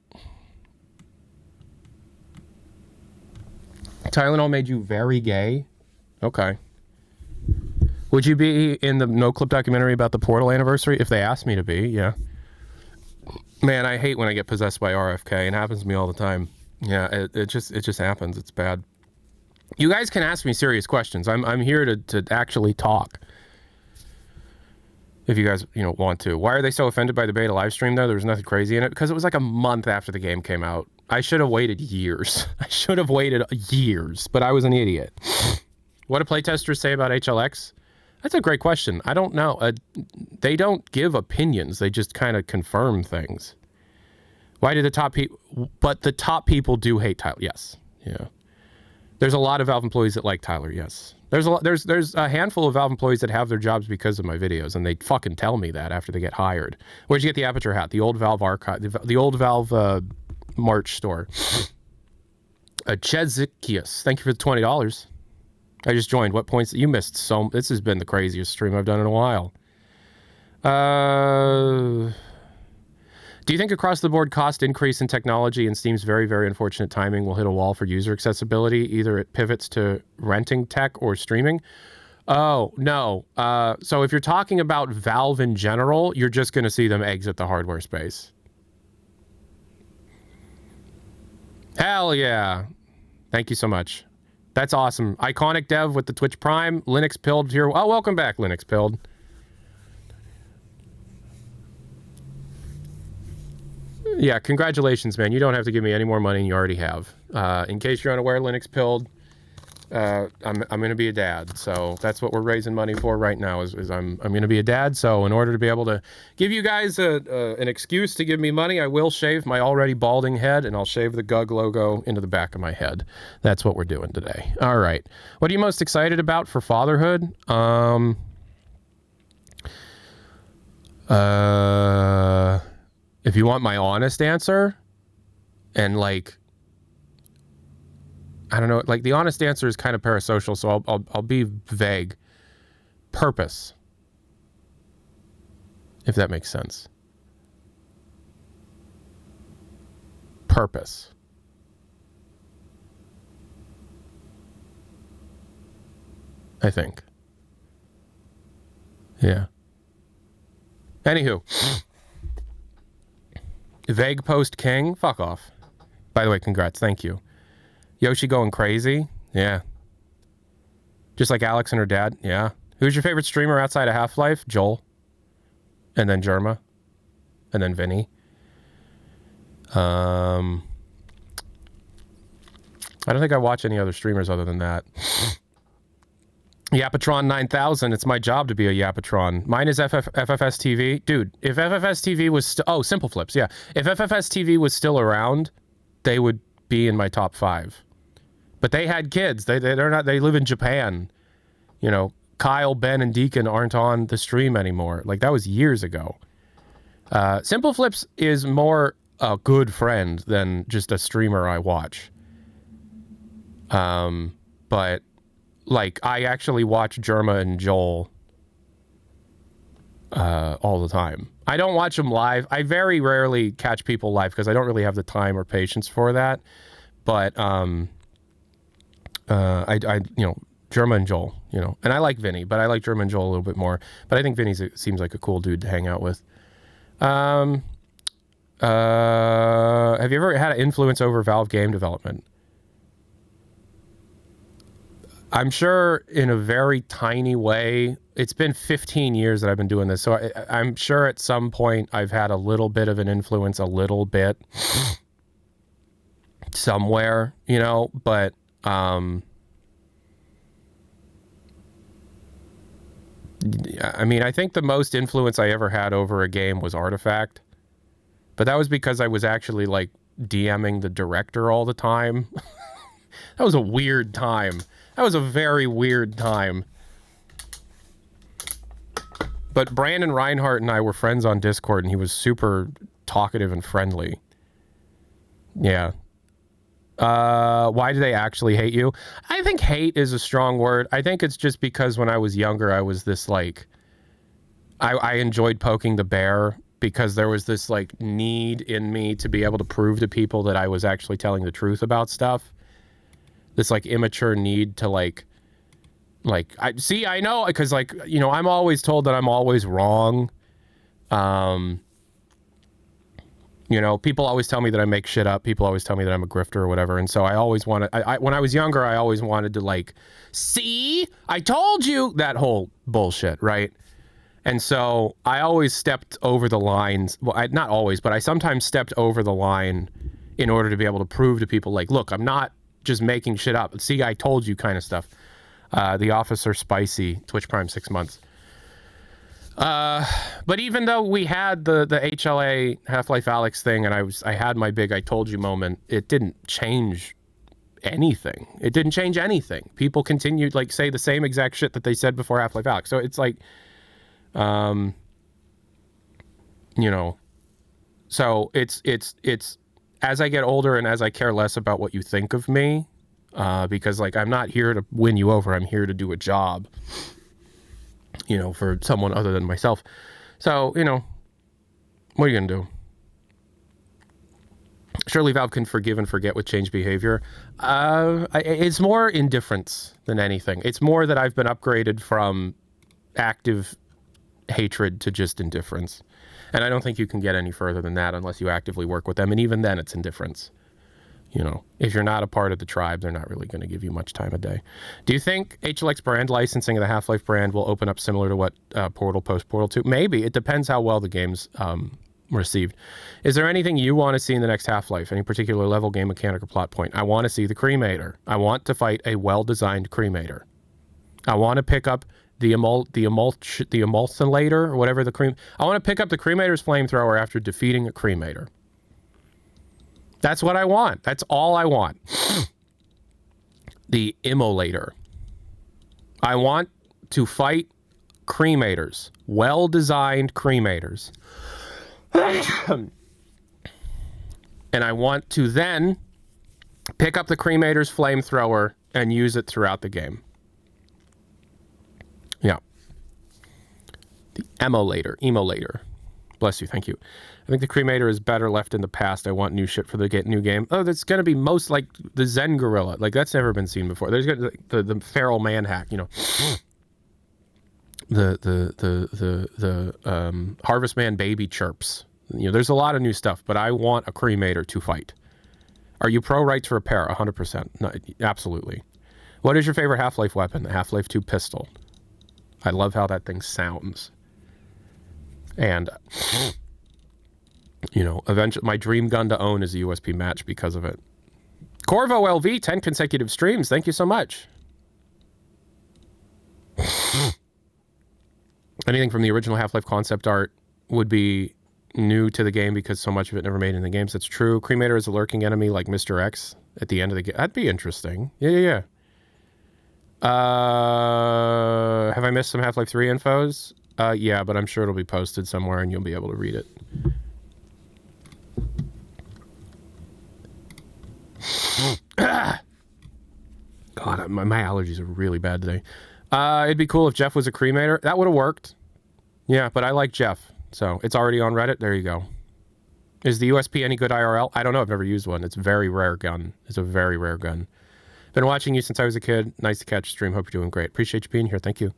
Tylenol made you very gay? Okay. Would you be in the No Clip documentary about the Portal anniversary? If they asked me to be, yeah. Man, I hate when I get possessed by RFK. It happens to me all the time. Yeah, it just happens. It's bad. You guys can ask me serious questions. I'm here to actually talk. If you guys, you know, want to. Why are they so offended by the beta live stream, though? There was nothing crazy in it. Because it was like a month after the game came out. I should have waited years. I should have waited years, but I was an idiot. What do playtesters say about HLX? That's a great question. I don't know. They don't give opinions. They just kind of confirm things. Why do the top people... But the top people do hate Tyler. Yes. Yeah. There's a lot of Valve employees that like Tyler. Yes. There's a handful of Valve employees that have their jobs because of my videos, and they fucking tell me that after they get hired. Where'd you get the Aperture hat? The old Valve archive... The old Valve March store. Chezikius. Thank you for the $20. I just joined. What points? You missed so... This has been the craziest stream I've done in a while. Do you think across-the-board cost increase in technology and Steam's very, very unfortunate timing will hit a wall for user accessibility? Either it pivots to renting tech or streaming? Oh, no. So if you're talking about Valve in general, you're just going to see them exit the hardware space. Hell yeah. Thank you so much. That's awesome. Iconic Dev with the Twitch Prime. Linux Pilled here. Oh, welcome back, Linux Pilled. Yeah, congratulations, man. You don't have to give me any more money than you already have. In case you're unaware, Linux Pilled I'm going to be a dad. So that's what we're raising money for right now is I'm going to be a dad. So in order to be able to give you guys an excuse to give me money, I will shave my already balding head, and I'll shave the GUG logo into the back of my head. That's what we're doing today. All right. What are you most excited about for fatherhood? If you want my honest answer, and like, I don't know, like the honest answer is kind of parasocial, so I'll be vague. Purpose, if that makes sense. Purpose. I think. Yeah. Anywho. Vague post king? Fuck off. By the way, congrats. Thank you. Yoshi going crazy? Yeah. Just like Alex and her dad? Yeah. Who's your favorite streamer outside of Half-Life? Joel. And then Germa. And then Vinny. I don't think I watch any other streamers other than that. Yapatron 9000. It's my job to be a Yapatron. Mine is FFS TV. Dude, if FFS TV was... oh, Simple Flips, yeah. If FFS TV was still around, they would be in my top 5. But they had kids. They're not... They live in Japan. You know, Kyle, Ben, and Deacon aren't on the stream anymore. Like, that was years ago. Simple Flips is more a good friend than just a streamer I watch. But... like, I actually watch Germa and Joel all the time. I don't watch them live. I very rarely catch people live because I don't really have the time or patience for that. But I you know, Germa and Joel, you know. And I like Vinny, but I like Germa and Joel a little bit more. But I think Vinny seems like a cool dude to hang out with. Have you ever had an influence over Valve game development? I'm sure in a very tiny way. It's been 15 years that I've been doing this, so I'm sure at some point I've had a little bit of an influence, a little bit, somewhere, you know, but I mean, I think the most influence I ever had over a game was Artifact, but that was because I was actually, like, DMing the director all the time. That was a weird time. That was a very weird time. But Brandon Reinhardt and I were friends on Discord, and he was super talkative and friendly. Yeah. Why do they actually hate you? I think hate is a strong word. I think it's just because when I was younger, I was this, like... I enjoyed poking the bear because there was this, like, need in me to be able to prove to people that I was actually telling the truth about stuff. This, like, immature need to, like, I know, because, like, you know, I'm always told that I'm always wrong. You know, people always tell me that I make shit up. People always tell me that I'm a grifter or whatever. And so I always wanted, when I was younger, I always wanted to, like, see, I told you, that whole bullshit, right? And so I always stepped over the lines. Well, not always, but I sometimes stepped over the line in order to be able to prove to people, like, look, I'm not just making shit up. See, I told you kind of stuff. The Officer Spicy, Twitch Prime 6 months. But even though we had the HLA Half-Life Alyx thing, and I had my big I told you moment, it didn't change anything. It didn't change anything. People continued, like, say the same exact shit that they said before Half-Life Alyx. So it's like, you know, so it's as I get older and as I care less about what you think of me, because, like, I'm not here to win you over. I'm here to do a job, you know, for someone other than myself. So, you know, what are you going to do? Surely Valve can forgive and forget with changed behavior. It's more indifference than anything. It's more that I've been upgraded from active hatred to just indifference. And I don't think you can get any further than that unless you actively work with them. And even then, it's indifference. You know, if you're not a part of the tribe, they're not really going to give you much time a day. Do you think HLX brand licensing of the Half-Life brand will open up similar to what Portal post Portal 2? Maybe. It depends how well the games Received. Is there anything you want to see in the next Half-Life? Any particular level, game mechanic, or plot point? I want to see the cremator. I want to fight a well-designed cremator. I want to pick up the emulsinator, or whatever the cream. I want to pick up the cremator's flamethrower after defeating a cremator. That's what I want. That's all I want. The immolator. I want to fight cremators. Well-designed cremators. And I want to then pick up the cremator's flamethrower and use it throughout the game. Yeah. The emulator. Bless you, thank you. I think the cremator is better left in the past. I want new shit for the new game. Oh, that's going to be most like the Zen Gorilla. Like, that's never been seen before. There's the feral man hack, you know. The Harvest Man baby chirps. You know, there's a lot of new stuff, but I want a cremator to fight. Are you pro right to repair? 100%. No, absolutely. What is your favorite Half-Life weapon? The Half-Life 2 pistol. I love how that thing sounds. And, you know, eventually my dream gun to own is a USP match because of it. Corvo LV, 10 consecutive streams. Thank you so much. Anything from the original Half-Life concept art would be new to the game because so much of it never made in the games. That's true. Cremator is a lurking enemy like Mr. X at the end of the game. That'd be interesting. Yeah. Have I missed some Half-Life 3 infos? Yeah, but I'm sure it'll be posted somewhere and you'll be able to read it. God, my allergies are really bad today. It'd be cool if Jeff was a cremator. That would have worked. Yeah, but I like Jeff. So it's already on Reddit. There you go. Is the USP any good IRL? I don't know. I've never used one. It's a very rare gun. It's a very rare gun. Been watching you since I was a kid. Nice to catch a stream. Hope you're doing great. Appreciate you being here. Thank you.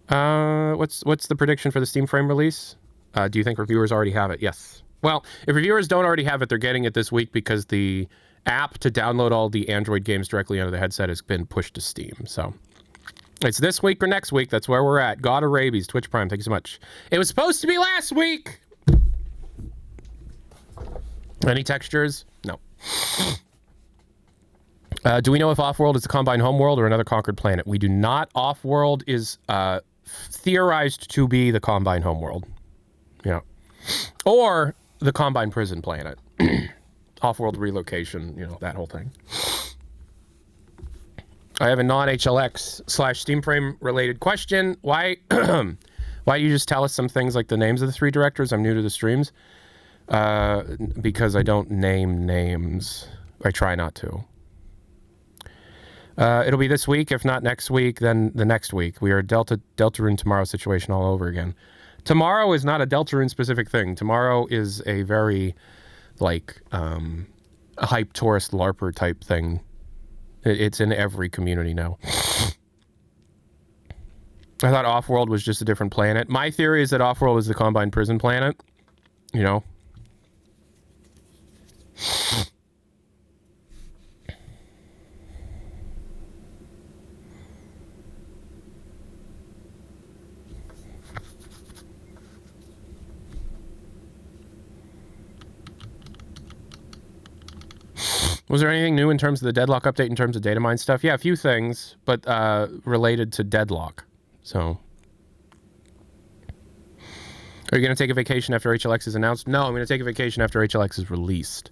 What's the prediction for the Steam Frame release? Do you think reviewers already have it? Yes. Well, if reviewers don't already have it, they're getting it this week because the app to download all the Android games directly onto the headset has been pushed to Steam. So it's this week or next week. That's where we're at. God of Rabies, Twitch Prime. Thank you so much. It was supposed to be last week. Any textures? No. Do we know if Offworld is a Combine homeworld or another conquered planet? We do not. Offworld is theorized to be the Combine homeworld. Yeah. Or the Combine prison planet. Offworld relocation, you know, that whole thing. I have a non-HLX/Steam Frame related question. Why do you just tell us some things like the names of the 3 directors? I'm new to the streams. Because I don't name names. I try not to. It'll be this week. If not next week, then the next week. We are Deltarune tomorrow situation all over again. Tomorrow is not a Deltarune specific thing. Tomorrow is a very, like, a hype tourist LARPer type thing. It's in every community now. I thought Offworld was just a different planet. My theory is that Offworld is the Combine prison planet. You know? Was there anything new in terms of the Deadlock update in terms of data mine stuff? Yeah, a few things, but related to Deadlock. So, are you going to take a vacation after HLX is announced? No, I'm going to take a vacation after HLX is released.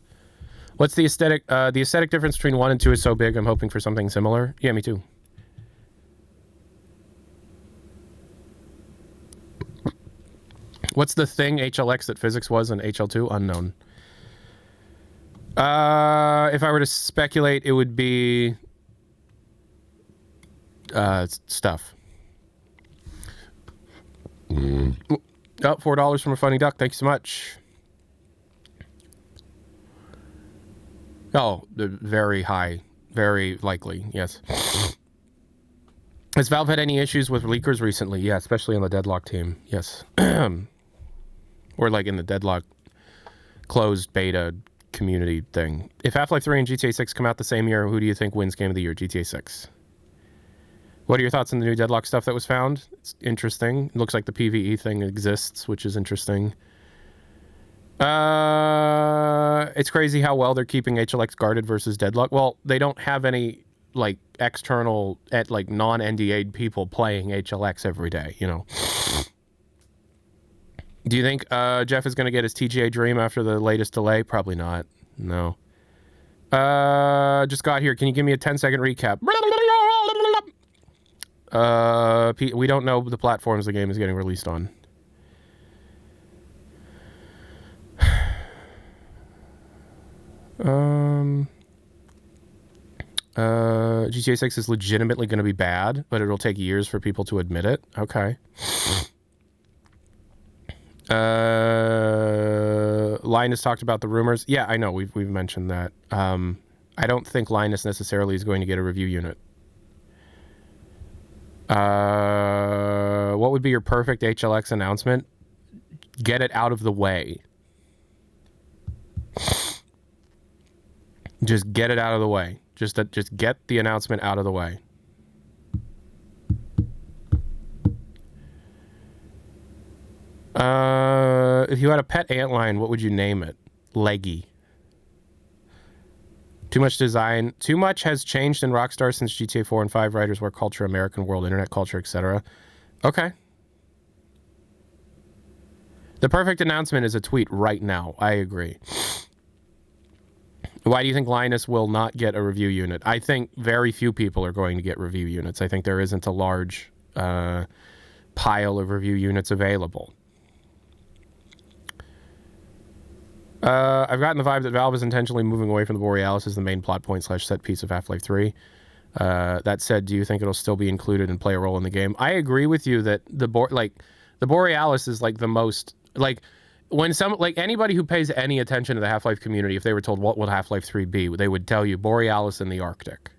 What's the aesthetic? The aesthetic difference between 1 and 2 is so big, I'm hoping for something similar. Yeah, me too. What's the thing HLX that physics was in HL2? Unknown. If I were to speculate, it would be stuff. Oh, $4 from a funny duck. Thank you so much. Oh, very high. Very likely, yes. Has Valve had any issues with leakers recently? Yeah, especially on the Deadlock team. Yes. Or like in the Deadlock closed beta community thing. If Half-Life 3 and GTA 6 come out the same year, who do you think wins Game of the Year? GTA 6. What are your thoughts on the new Deadlock stuff that was found? It's interesting. It looks like the PvE thing exists, which is interesting. It's crazy how well they're keeping HLX guarded versus Deadlock. Well, they don't have any like external at like non-NDA'd people playing HLX every day, you know. Do you think Jeff is going to get his TGA dream after the latest delay? Probably not. No. Just got here. Can you give me a 10-second recap? We don't know the platforms the game is getting released on. GTA 6 is legitimately going to be bad, but it'll take years for people to admit it. Okay. Linus talked about the rumors. Yeah, I know. We've mentioned that. I don't think Linus necessarily is going to get a review unit. What would be your perfect HLX announcement? Get it out of the way. Just get it out of the way. Just get the announcement out of the way. If you had a pet antlion, what would you name it? Leggy. Too much design. Too much has changed in Rockstar since GTA 4 and 5 writers were culture, American world, internet culture, etc. Okay. The perfect announcement is a tweet right now. I agree. Why do you think Linus will not get a review unit? I think very few people are going to get review units. I think there isn't a large pile of review units available. I've gotten the vibe that Valve is intentionally moving away from the Borealis as the main plot point / set piece of Half-Life 3. That said, do you think it'll still be included and play a role in the game? I agree with you that the Borealis is like the most like when anybody who pays any attention to the Half-Life community, if they were told what would Half-Life 3 be, they would tell you Borealis in the Arctic.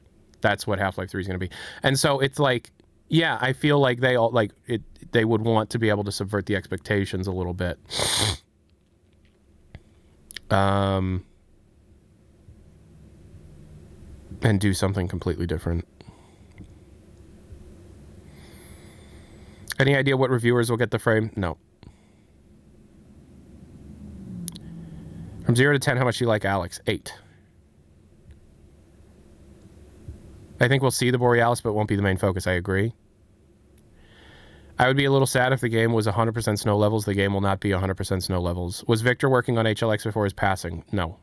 That's what Half-Life 3 is going to be. And so it's like, yeah, I feel like they would want to be able to subvert the expectations a little bit. And do something completely different. Any idea what reviewers will get the frame? No. From 0 to 10, how much do you like Alex? 8. I think we'll see the Borealis, but it won't be the main focus. I agree. I would be a little sad if the game was 100% snow levels. The game will not be 100% snow levels. Was Victor working on HLX before his passing? No.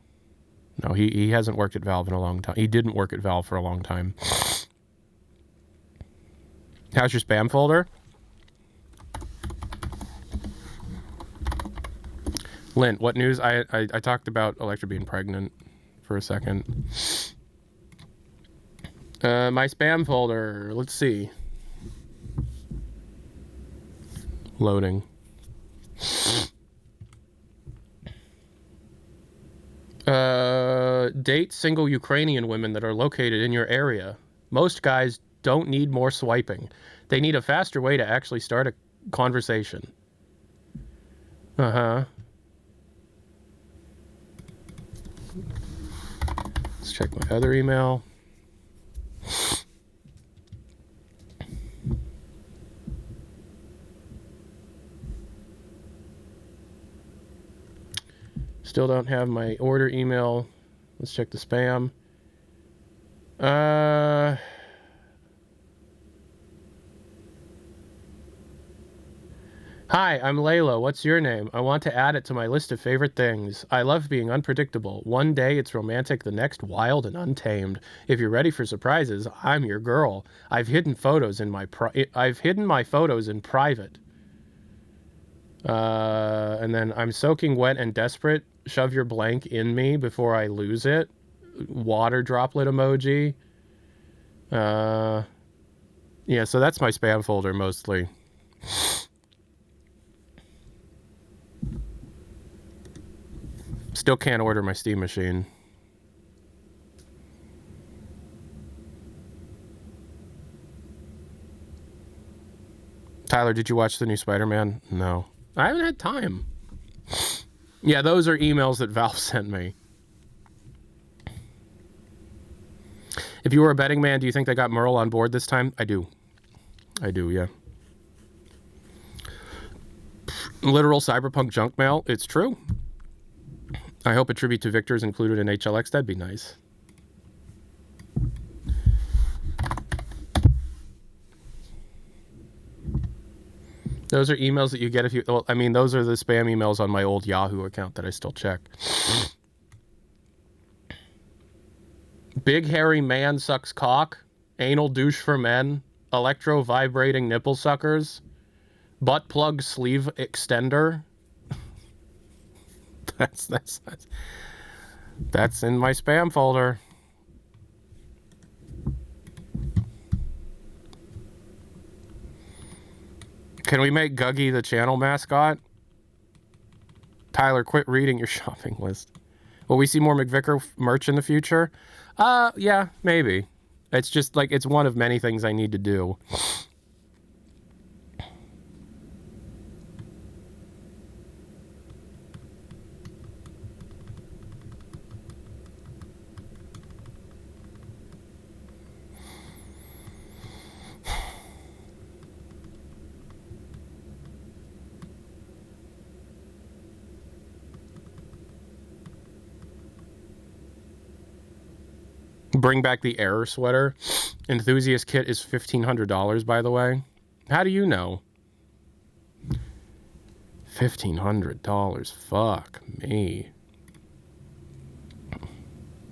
No, he hasn't worked at Valve in a long time. He didn't work at Valve for a long time. How's your spam folder? Lint, what news? I talked about Electra being pregnant for a second. My spam folder. Let's see. Loading. Date single Ukrainian women that are located in your area. Most guys don't need more swiping. They need a faster way to actually start a conversation. Uh-huh. Let's check my other email. Still don't have my order email. Let's check the spam. Hi, I'm Layla. What's your name? I want to add it to my list of favorite things. I love being unpredictable. One day it's romantic, the next wild and untamed. If you're ready for surprises, I'm your girl. I've hidden my photos in private. And then I'm soaking wet and desperate. Shove your blank in me before I lose it. Water droplet emoji. Yeah, so that's my spam folder mostly. Still can't order my Steam machine. Tyler, did you watch the new Spider-Man? No. I haven't had time. Yeah, those are emails that Valve sent me. If you were a betting man, do you think they got Merle on board this time? I do. I do, yeah. Literal cyberpunk junk mail. It's true. I hope a tribute to Victor is included in HLX. That'd be nice. Those are emails that you get if you... Well, I mean, those are the spam emails on my old Yahoo account that I still check. Big hairy man sucks cock. Anal douche for men. Electro vibrating nipple suckers. Butt plug sleeve extender. That's in my spam folder. Can we make Guggy the channel mascot? Tyler, quit reading your shopping list. Will we see more McVicker merch in the future? Yeah, maybe. It's just like, it's one of many things I need to do. Bring back the error sweater. Enthusiast kit is $1,500, by the way. How do you know? $1,500. Fuck me.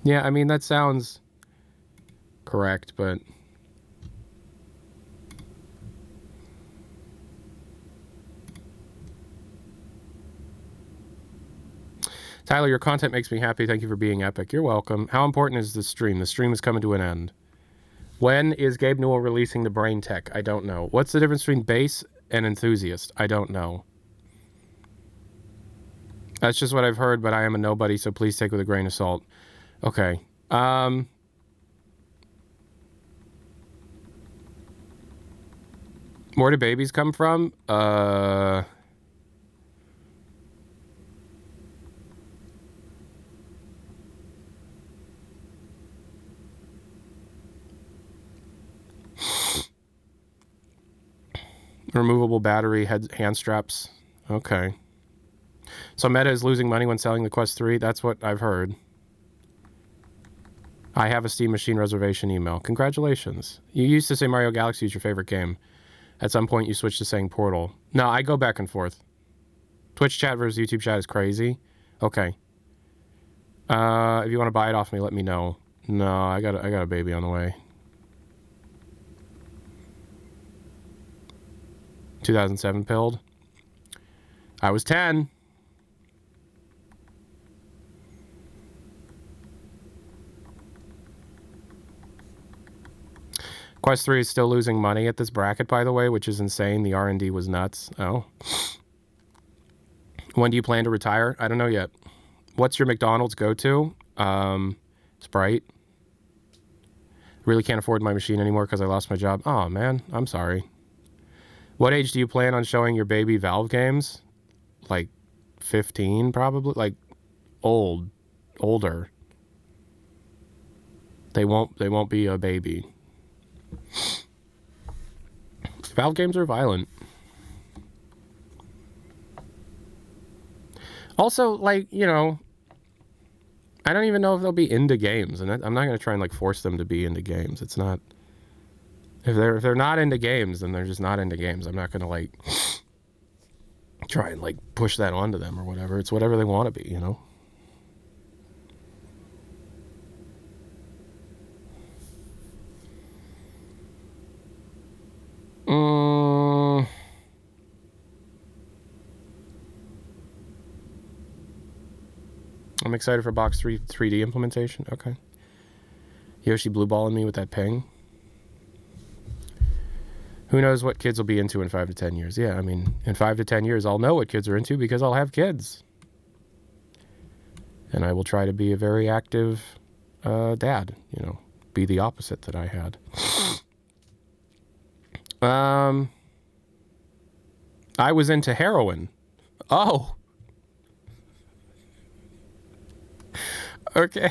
Yeah, I mean, that sounds correct, but... Tyler, your content makes me happy. Thank you for being epic. You're welcome. How important is this stream? The stream is coming to an end. When is Gabe Newell releasing the Brain Tech? I don't know. What's the difference between base and enthusiast? I don't know. That's just what I've heard, but I am a nobody, so please take it with a grain of salt. Okay. Where do babies come from? Removable battery, hand straps. Okay. So Meta is losing money when selling the Quest 3? That's what I've heard. I have a Steam Machine reservation email. Congratulations. You used to say Mario Galaxy is your favorite game. At some point, you switched to saying Portal. No, I go back and forth. Twitch chat versus YouTube chat is crazy. Okay. If you want to buy it off me, let me know. No, I got a baby on the way. 2007 pilled. I was 10. Quest 3 is still losing money at this bracket, by the way, which is insane. The R&D was nuts. Oh. When do you plan to retire? I don't know yet. What's your McDonald's go-to? Sprite. Really can't afford my machine anymore because I lost my job. Oh, man. I'm sorry. What age do you plan on showing your baby Valve games? Like 15, probably? Like older. They won't be a baby. Valve games are violent. Also, like, you know, I don't even know if they'll be into games, and I'm not going to try and like force them to be into games. It's not. If they're not into games, then they're just not into games. I'm not going to like try and like push that onto them or whatever. It's whatever they want to be, you know. I'm excited for Box 3 3D implementation. Okay. Yoshi blue balling me with that ping. Who knows what kids will be into in 5 to 10 years? Yeah, I mean, in 5 to 10 years, I'll know what kids are into because I'll have kids. And I will try to be a very active dad, you know, be the opposite that I had. I was into heroin. Oh. Okay.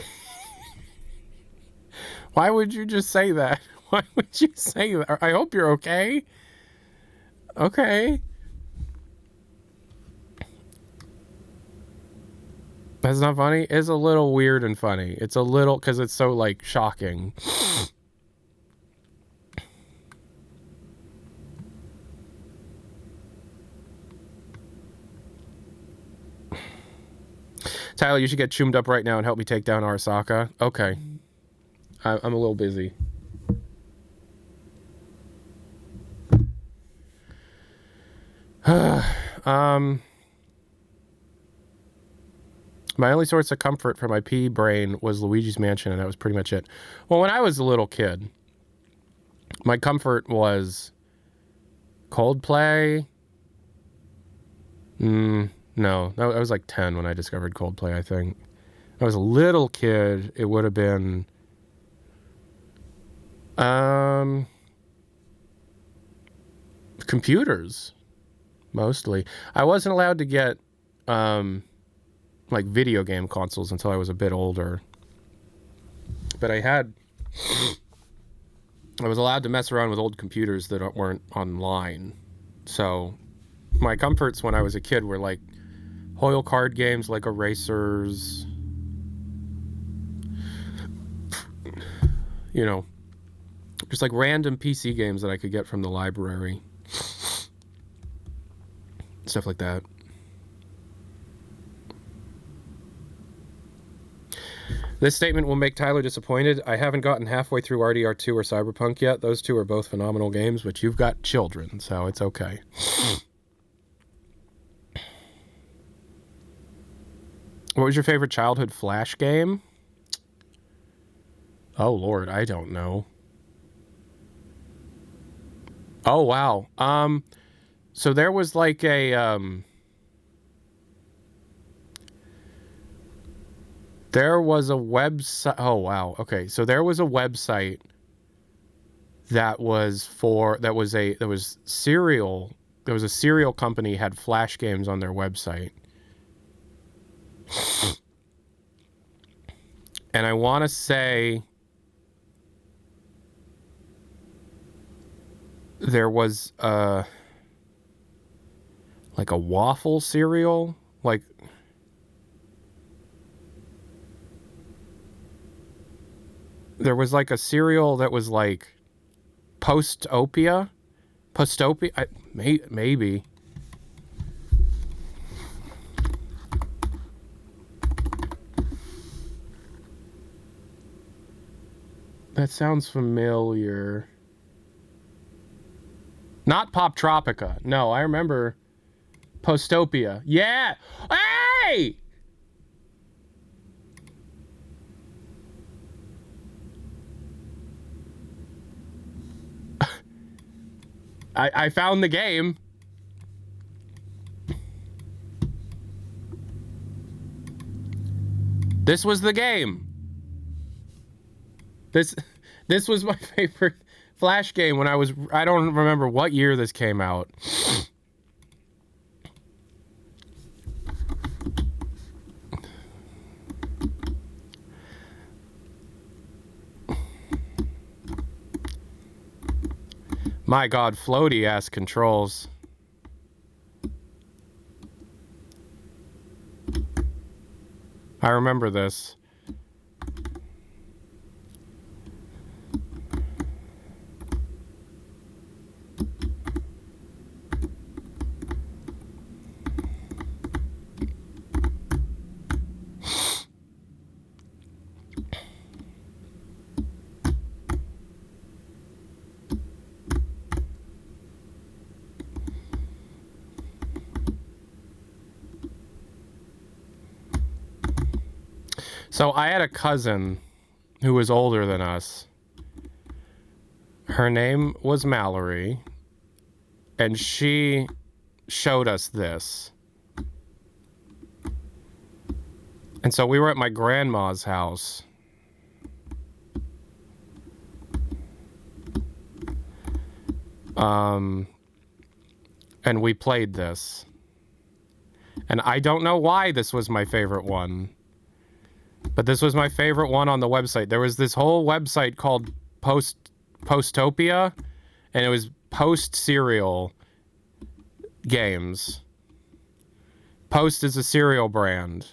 Why would you just say that? Why would you say that? I hope you're okay. Okay. That's not funny? It's a little weird and funny. It's a little, because it's so, like, shocking. Tyler, you should get choomed up right now and help me take down Arasaka. Okay. I'm a little busy. My only source of comfort for my pea brain was Luigi's Mansion, and that was pretty much it. Well, when I was a little kid, my comfort was Coldplay. No, I was like 10 when I discovered Coldplay, I think. I was a little kid. It would have been... computers, mostly. I wasn't allowed to get, like, video game consoles until I was a bit older. But I was allowed to mess around with old computers that weren't online. So my comforts when I was a kid were like Hoyle card games, like Erasers, you know, just like random PC games that I could get from the library. Stuff like that. This statement will make Tyler disappointed. I haven't gotten halfway through RDR2 or Cyberpunk yet. Those two are both phenomenal games, but you've got children, so it's okay. What was your favorite childhood Flash game? Oh, Lord, I don't know. Oh, wow. So there was like a, there was a website. Oh, wow. Okay. So there was a website that was a cereal company had Flash games on their website. And I want to say there was like a waffle cereal, like there was like a cereal that was like Postopia, maybe. That sounds familiar. Not Pop Tropica. No, I remember Postopia. Yeah. Hey! I found the game. This was the game. This was my favorite Flash game when I don't remember what year this came out. My God, floaty ass controls. I remember this. So I had a cousin who was older than us. Her name was Mallory, and she showed us this. And so we were at my grandma's house. And we played this. And I don't know why this was my favorite one. But this was my favorite one on the website. There was this whole website called Postopia, and it was Post cereal games. Post is a cereal brand.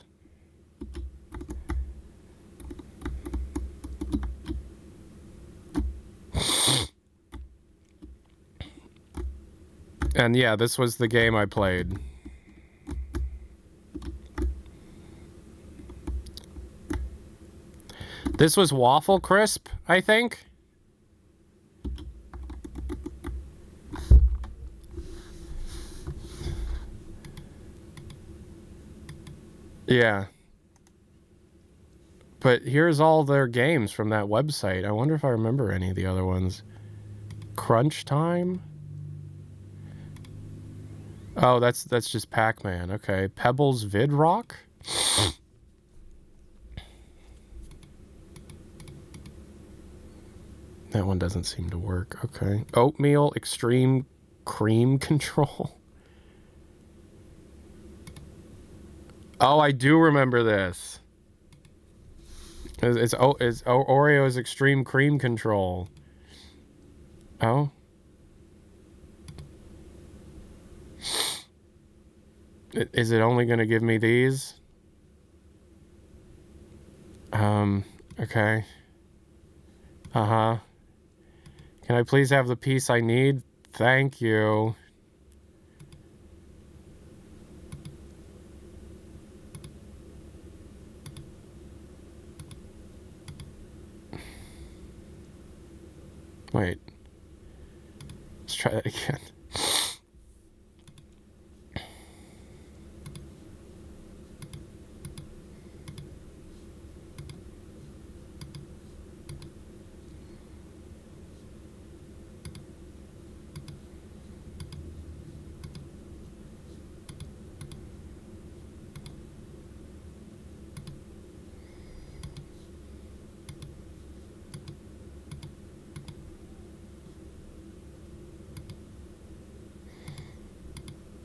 And yeah, this was the game I played. This was Waffle Crisp, I think. Yeah. But here's all their games from that website. I wonder if I remember any of the other ones. Crunch Time? Oh, that's just Pac-Man. Okay. Pebbles Vidrock? That one doesn't seem to work. Okay. Oatmeal Extreme Cream Control. Oh, I do remember this. It's Oreo's Extreme Cream Control. Oh. Is it only going to give me these? Okay. Uh-huh. Can I please have the piece I need? Thank you. Wait. Let's try that again.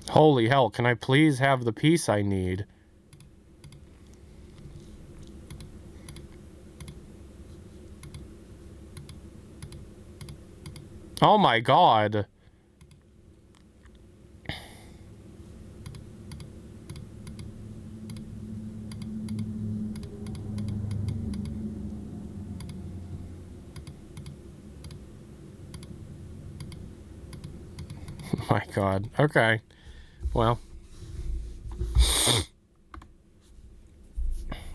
Holy hell, can I please have the piece I need? Oh my god. My god. Okay. Well.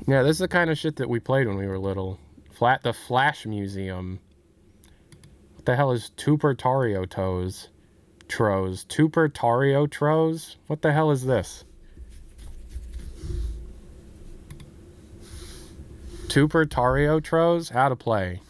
Yeah, this is the kind of shit that we played when we were little. The Flash Museum. What the hell is Tupertario Toes? Tros. Tupertario Tros? What the hell is this? Tupertario Tros? How to play.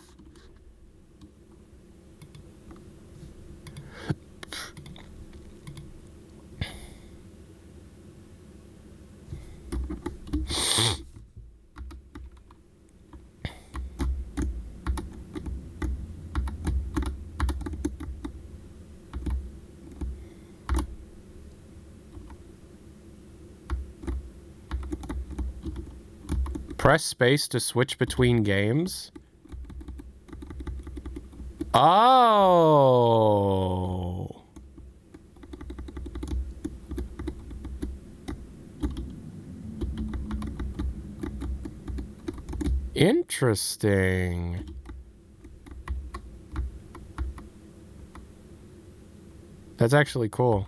Press space to switch between games? Oh. Interesting. That's actually cool.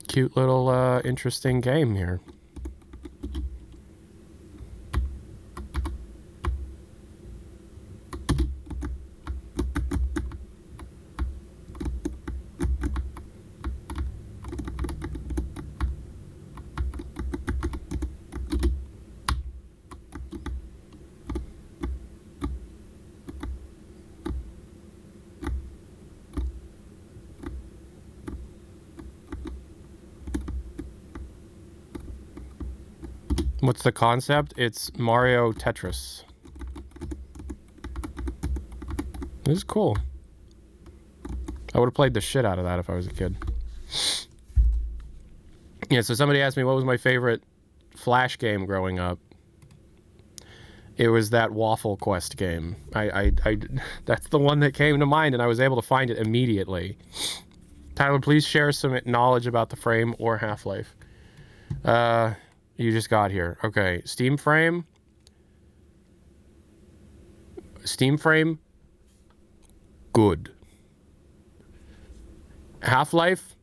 Cute little, interesting game here. What's the concept? It's Mario Tetris. This is cool. I would have played the shit out of that if I was a kid. Yeah, so somebody asked me what was my favorite Flash game growing up. It was that Waffle Quest game. That's the one that came to mind, and I was able to find it immediately. Tyler, please share some knowledge about the frame or Half-Life. You just got here. Okay. Steam frame. Steam frame. Good. Half-Life.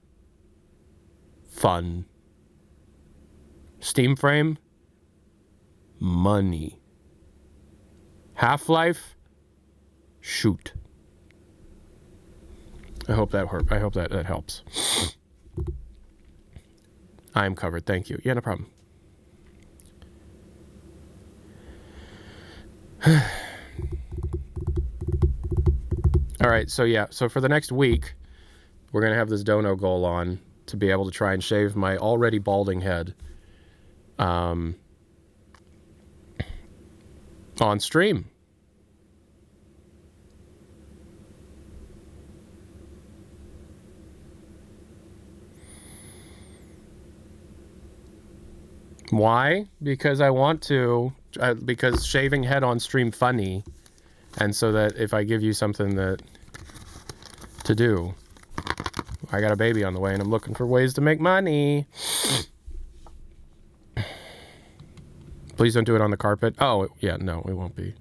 Fun. Steam frame. Money. Half-Life. Shoot. I hope that helps. I am covered. Thank you. Yeah, no problem. All right. So yeah. So for the next week, we're gonna have this dono goal on to be able to try and shave my already balding head. On stream. Why? Because I want to. Because shaving head on stream funny, and so that if I give you something to do, I got a baby on the way, and I'm looking for ways to make money. Please don't do it on the carpet. Oh, yeah, no, it won't be.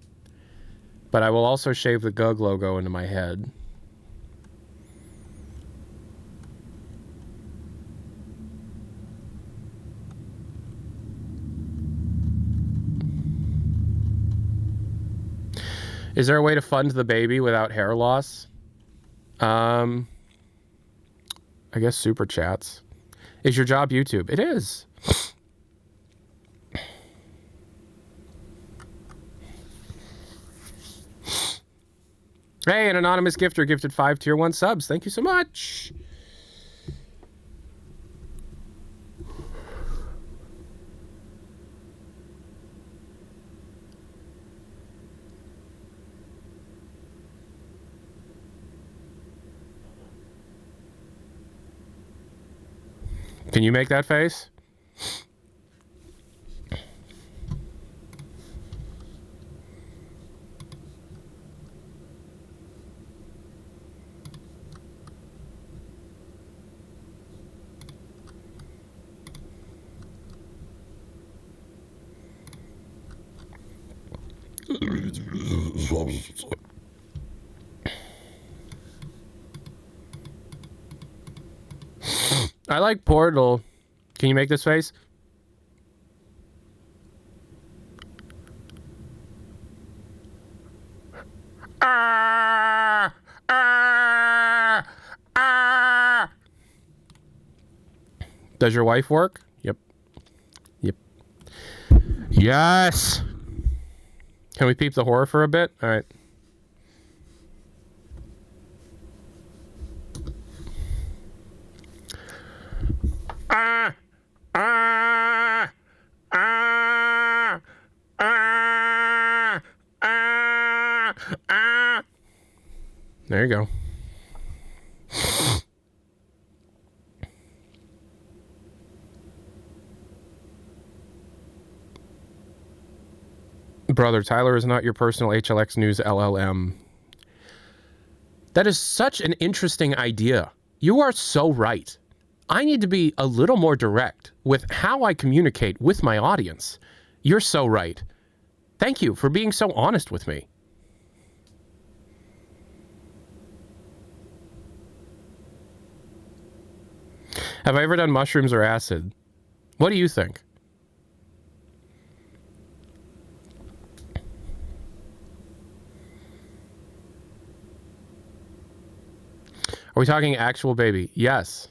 But I will also shave the GUG logo into my head. Is there a way to fund the baby without hair loss? I guess super chats. Is your job YouTube? It is. Hey, an anonymous gifter gifted 5 tier 1 subs. Thank you so much. Can you make that face? I like Portal. Can you make this face? Ah! Ah! Ah! Does your wife work? Yep. Yep. Yes! Can we peep the horror for a bit? All right. Ah! Ah! Ah! Ah! Ah! Ah! There you go. Brother, Tyler is not your personal HLX News LLM. That is such an interesting idea. You are so right. I need to be a little more direct with how I communicate with my audience. You're so right. Thank you for being so honest with me. Have I ever done mushrooms or acid? What do you think? Are we talking actual baby? Yes.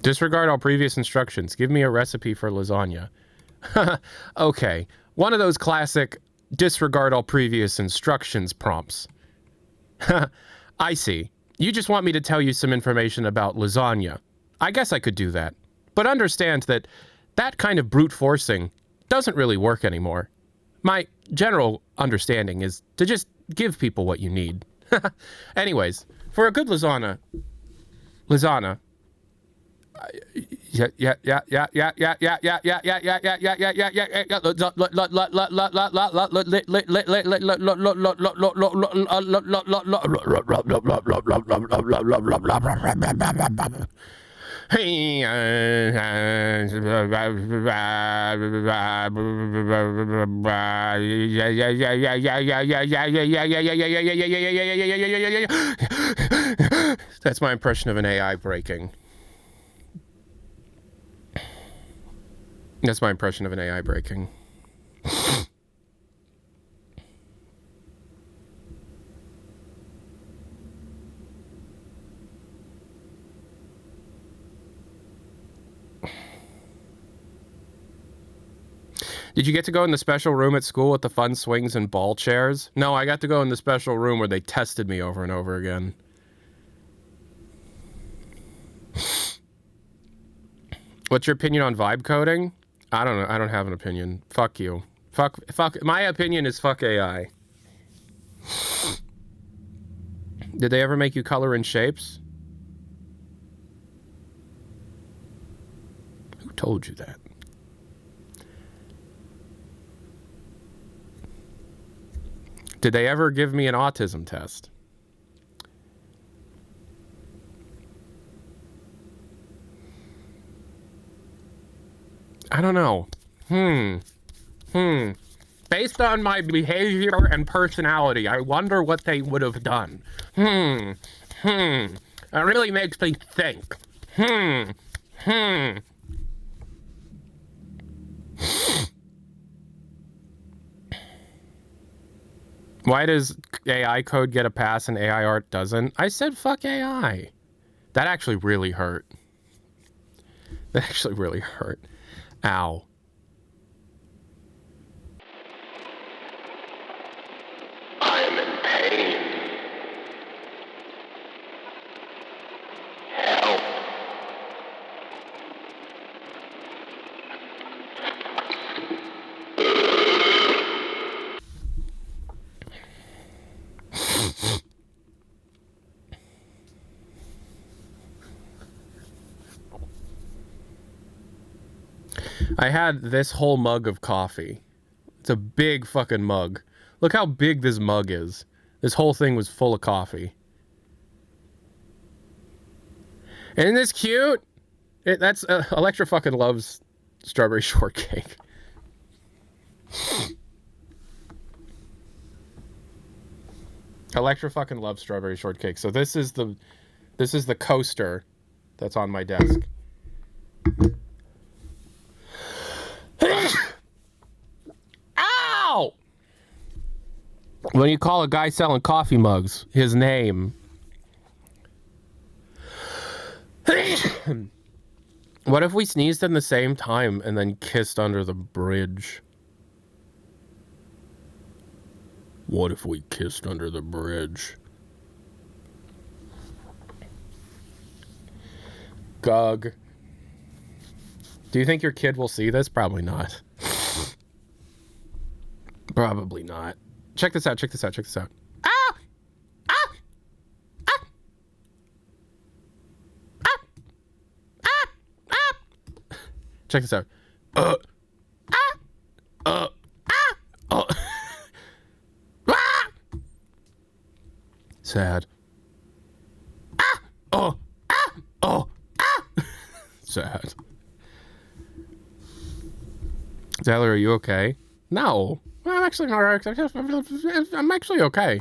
Disregard all previous instructions. Give me a recipe for lasagna. Okay. One of those classic disregard all previous instructions prompts. I see. You just want me to tell you some information about lasagna. I guess I could do that. But understand that that kind of brute forcing doesn't really work anymore. My general understanding is to just give people what you need. Anyways, for a good lasagna, Yeah, yeah, yeah, yeah, yeah, yeah, yeah, yeah, yeah, yeah, yeah, yeah, yeah, yeah, yeah, yeah, yeah. Hey, that's my impression of an AI breaking. That's my impression of an AI breaking. Did you get to go in the special room at school with the fun swings and ball chairs? No, I got to go in the special room where they tested me over and over again. What's your opinion on vibe coding? I don't know. I don't have an opinion. Fuck you. Fuck. My opinion is fuck AI. Did they ever make you color in shapes? Who told you that? Did they ever give me an autism test? I don't know. Based on my behavior and personality, I wonder what they would have done. It really makes me think. Why does AI code get a pass and AI art doesn't? I said fuck AI. That actually really hurt. That actually really hurt. Ow. I am in pain. Help. I had this whole mug of coffee. It's a big fucking mug. Look how big this mug is. This whole thing was full of coffee. Isn't this cute? That's Electra fucking loves strawberry shortcake. Electra fucking loves strawberry shortcake. So this is the coaster that's on my desk. Ow! When you call a guy selling coffee mugs his name. What if we sneezed at the same time and then kissed under the bridge? What if we kissed under the bridge? Gug. Do you think your kid will see this? Probably not. Probably not. Check this out, check this out, check this out. Ah! Ah! Ah! Ah! Ah! Ah! Check this out. Ah! Ah! Oh. Ah! Sad. Ah! Oh! Ah! Oh! Ah! Sad. Tyler, are you okay? No. I'm actually not. I'm actually okay.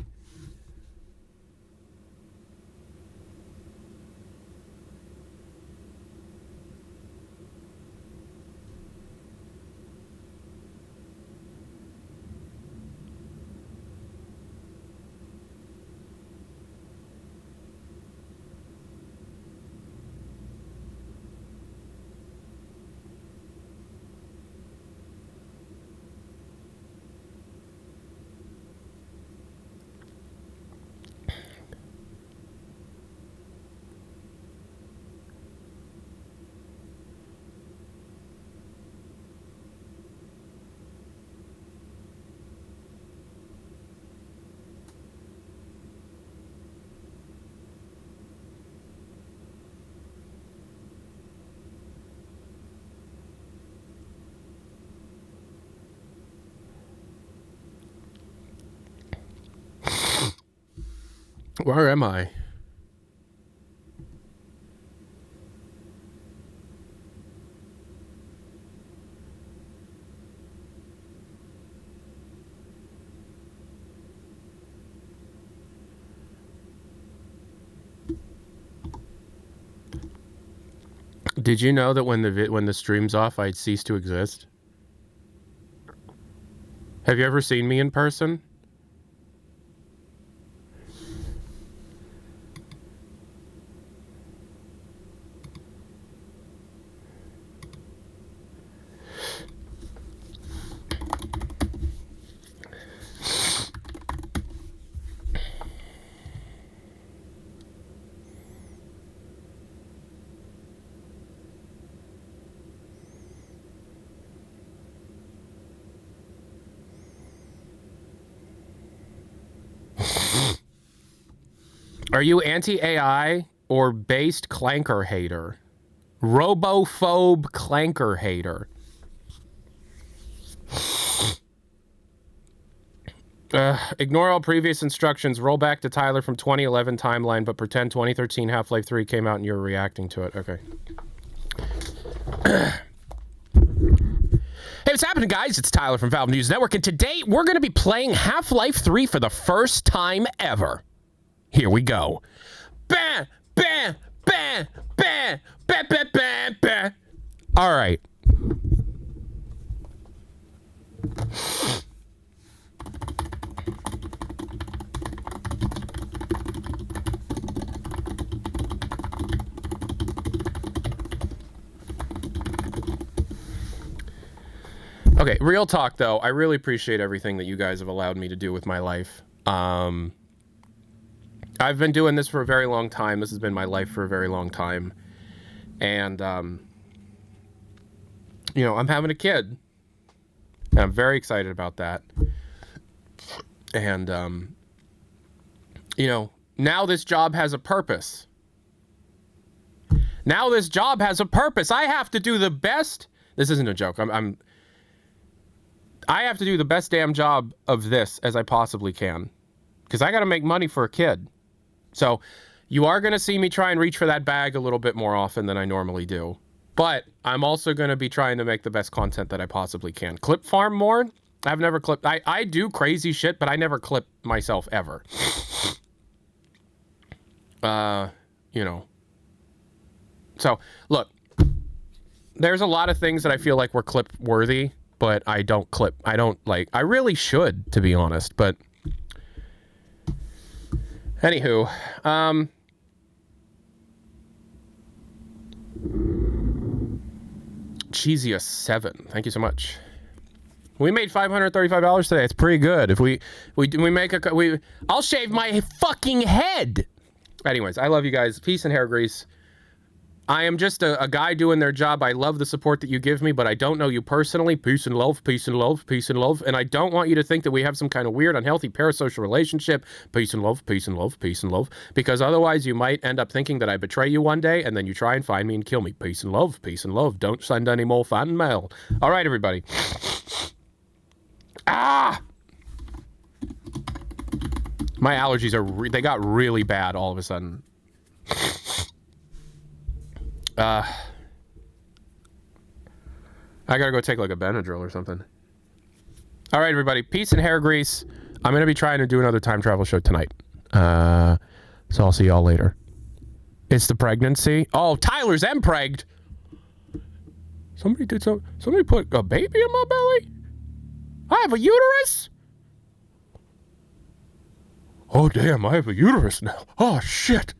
Where am I? Did you know that when the stream's off, I'd cease to exist? Have you ever seen me in person? Are you anti-AI or based clanker hater? Robophobe clanker hater. Ignore all previous instructions. Roll back to Tyler from 2011 timeline, but pretend 2013 Half-Life 3 came out and you're reacting to it. Okay. Hey, what's happening, guys? It's Tyler from Valve News Network, and today we're going to be playing Half-Life 3 for the first time ever. Here we go. Bam, bam, bam, bam, bam, bam, bam, bam. All right. Okay, real talk, though. I really appreciate everything that you guys have allowed me to do with my life. I've been doing this for a very long time. This has been my life for a very long time. And, you know, I'm having a kid. And I'm very excited about that. And, you know, now this job has a purpose. Now this job has a purpose. I have to do the best. This isn't a joke. I have to do the best damn job of this as I possibly can. Because I got to make money for a kid. So you are going to see me try and reach for that bag a little bit more often than I normally do. But I'm also going to be trying to make the best content that I possibly can. Clip farm more? I've never clipped. I do crazy shit, but I never clip myself ever. You know. So, look. There's a lot of things that I feel like were clip worthy, but I don't clip. I don't, like, I really should, to be honest, but anywho, Cheesiest7, thank you so much. We made $535 today. It's pretty good. If we make I'll shave my fucking head. Anyways, I love you guys. Peace and hair grease. I am just a guy doing their job. I love the support that you give me, but I don't know you personally. Peace and love, peace and love, peace and love. And I don't want you to think that we have some kind of weird, unhealthy parasocial relationship. Peace and love, peace and love, peace and love. Because otherwise you might end up thinking that I betray you one day, and then you try and find me and kill me. Peace and love, peace and love. Don't send any more fan mail. All right, everybody. Ah! My allergies they got really bad all of a sudden. I gotta go take like a Benadryl or something. All right, everybody. Peace and hair grease. I'm gonna be trying to do another time travel show tonight. So I'll see y'all later. It's the pregnancy. Oh, Tyler's empregged. Somebody put a baby in my belly? I have a uterus? Oh, damn, I have a uterus now. Oh, shit.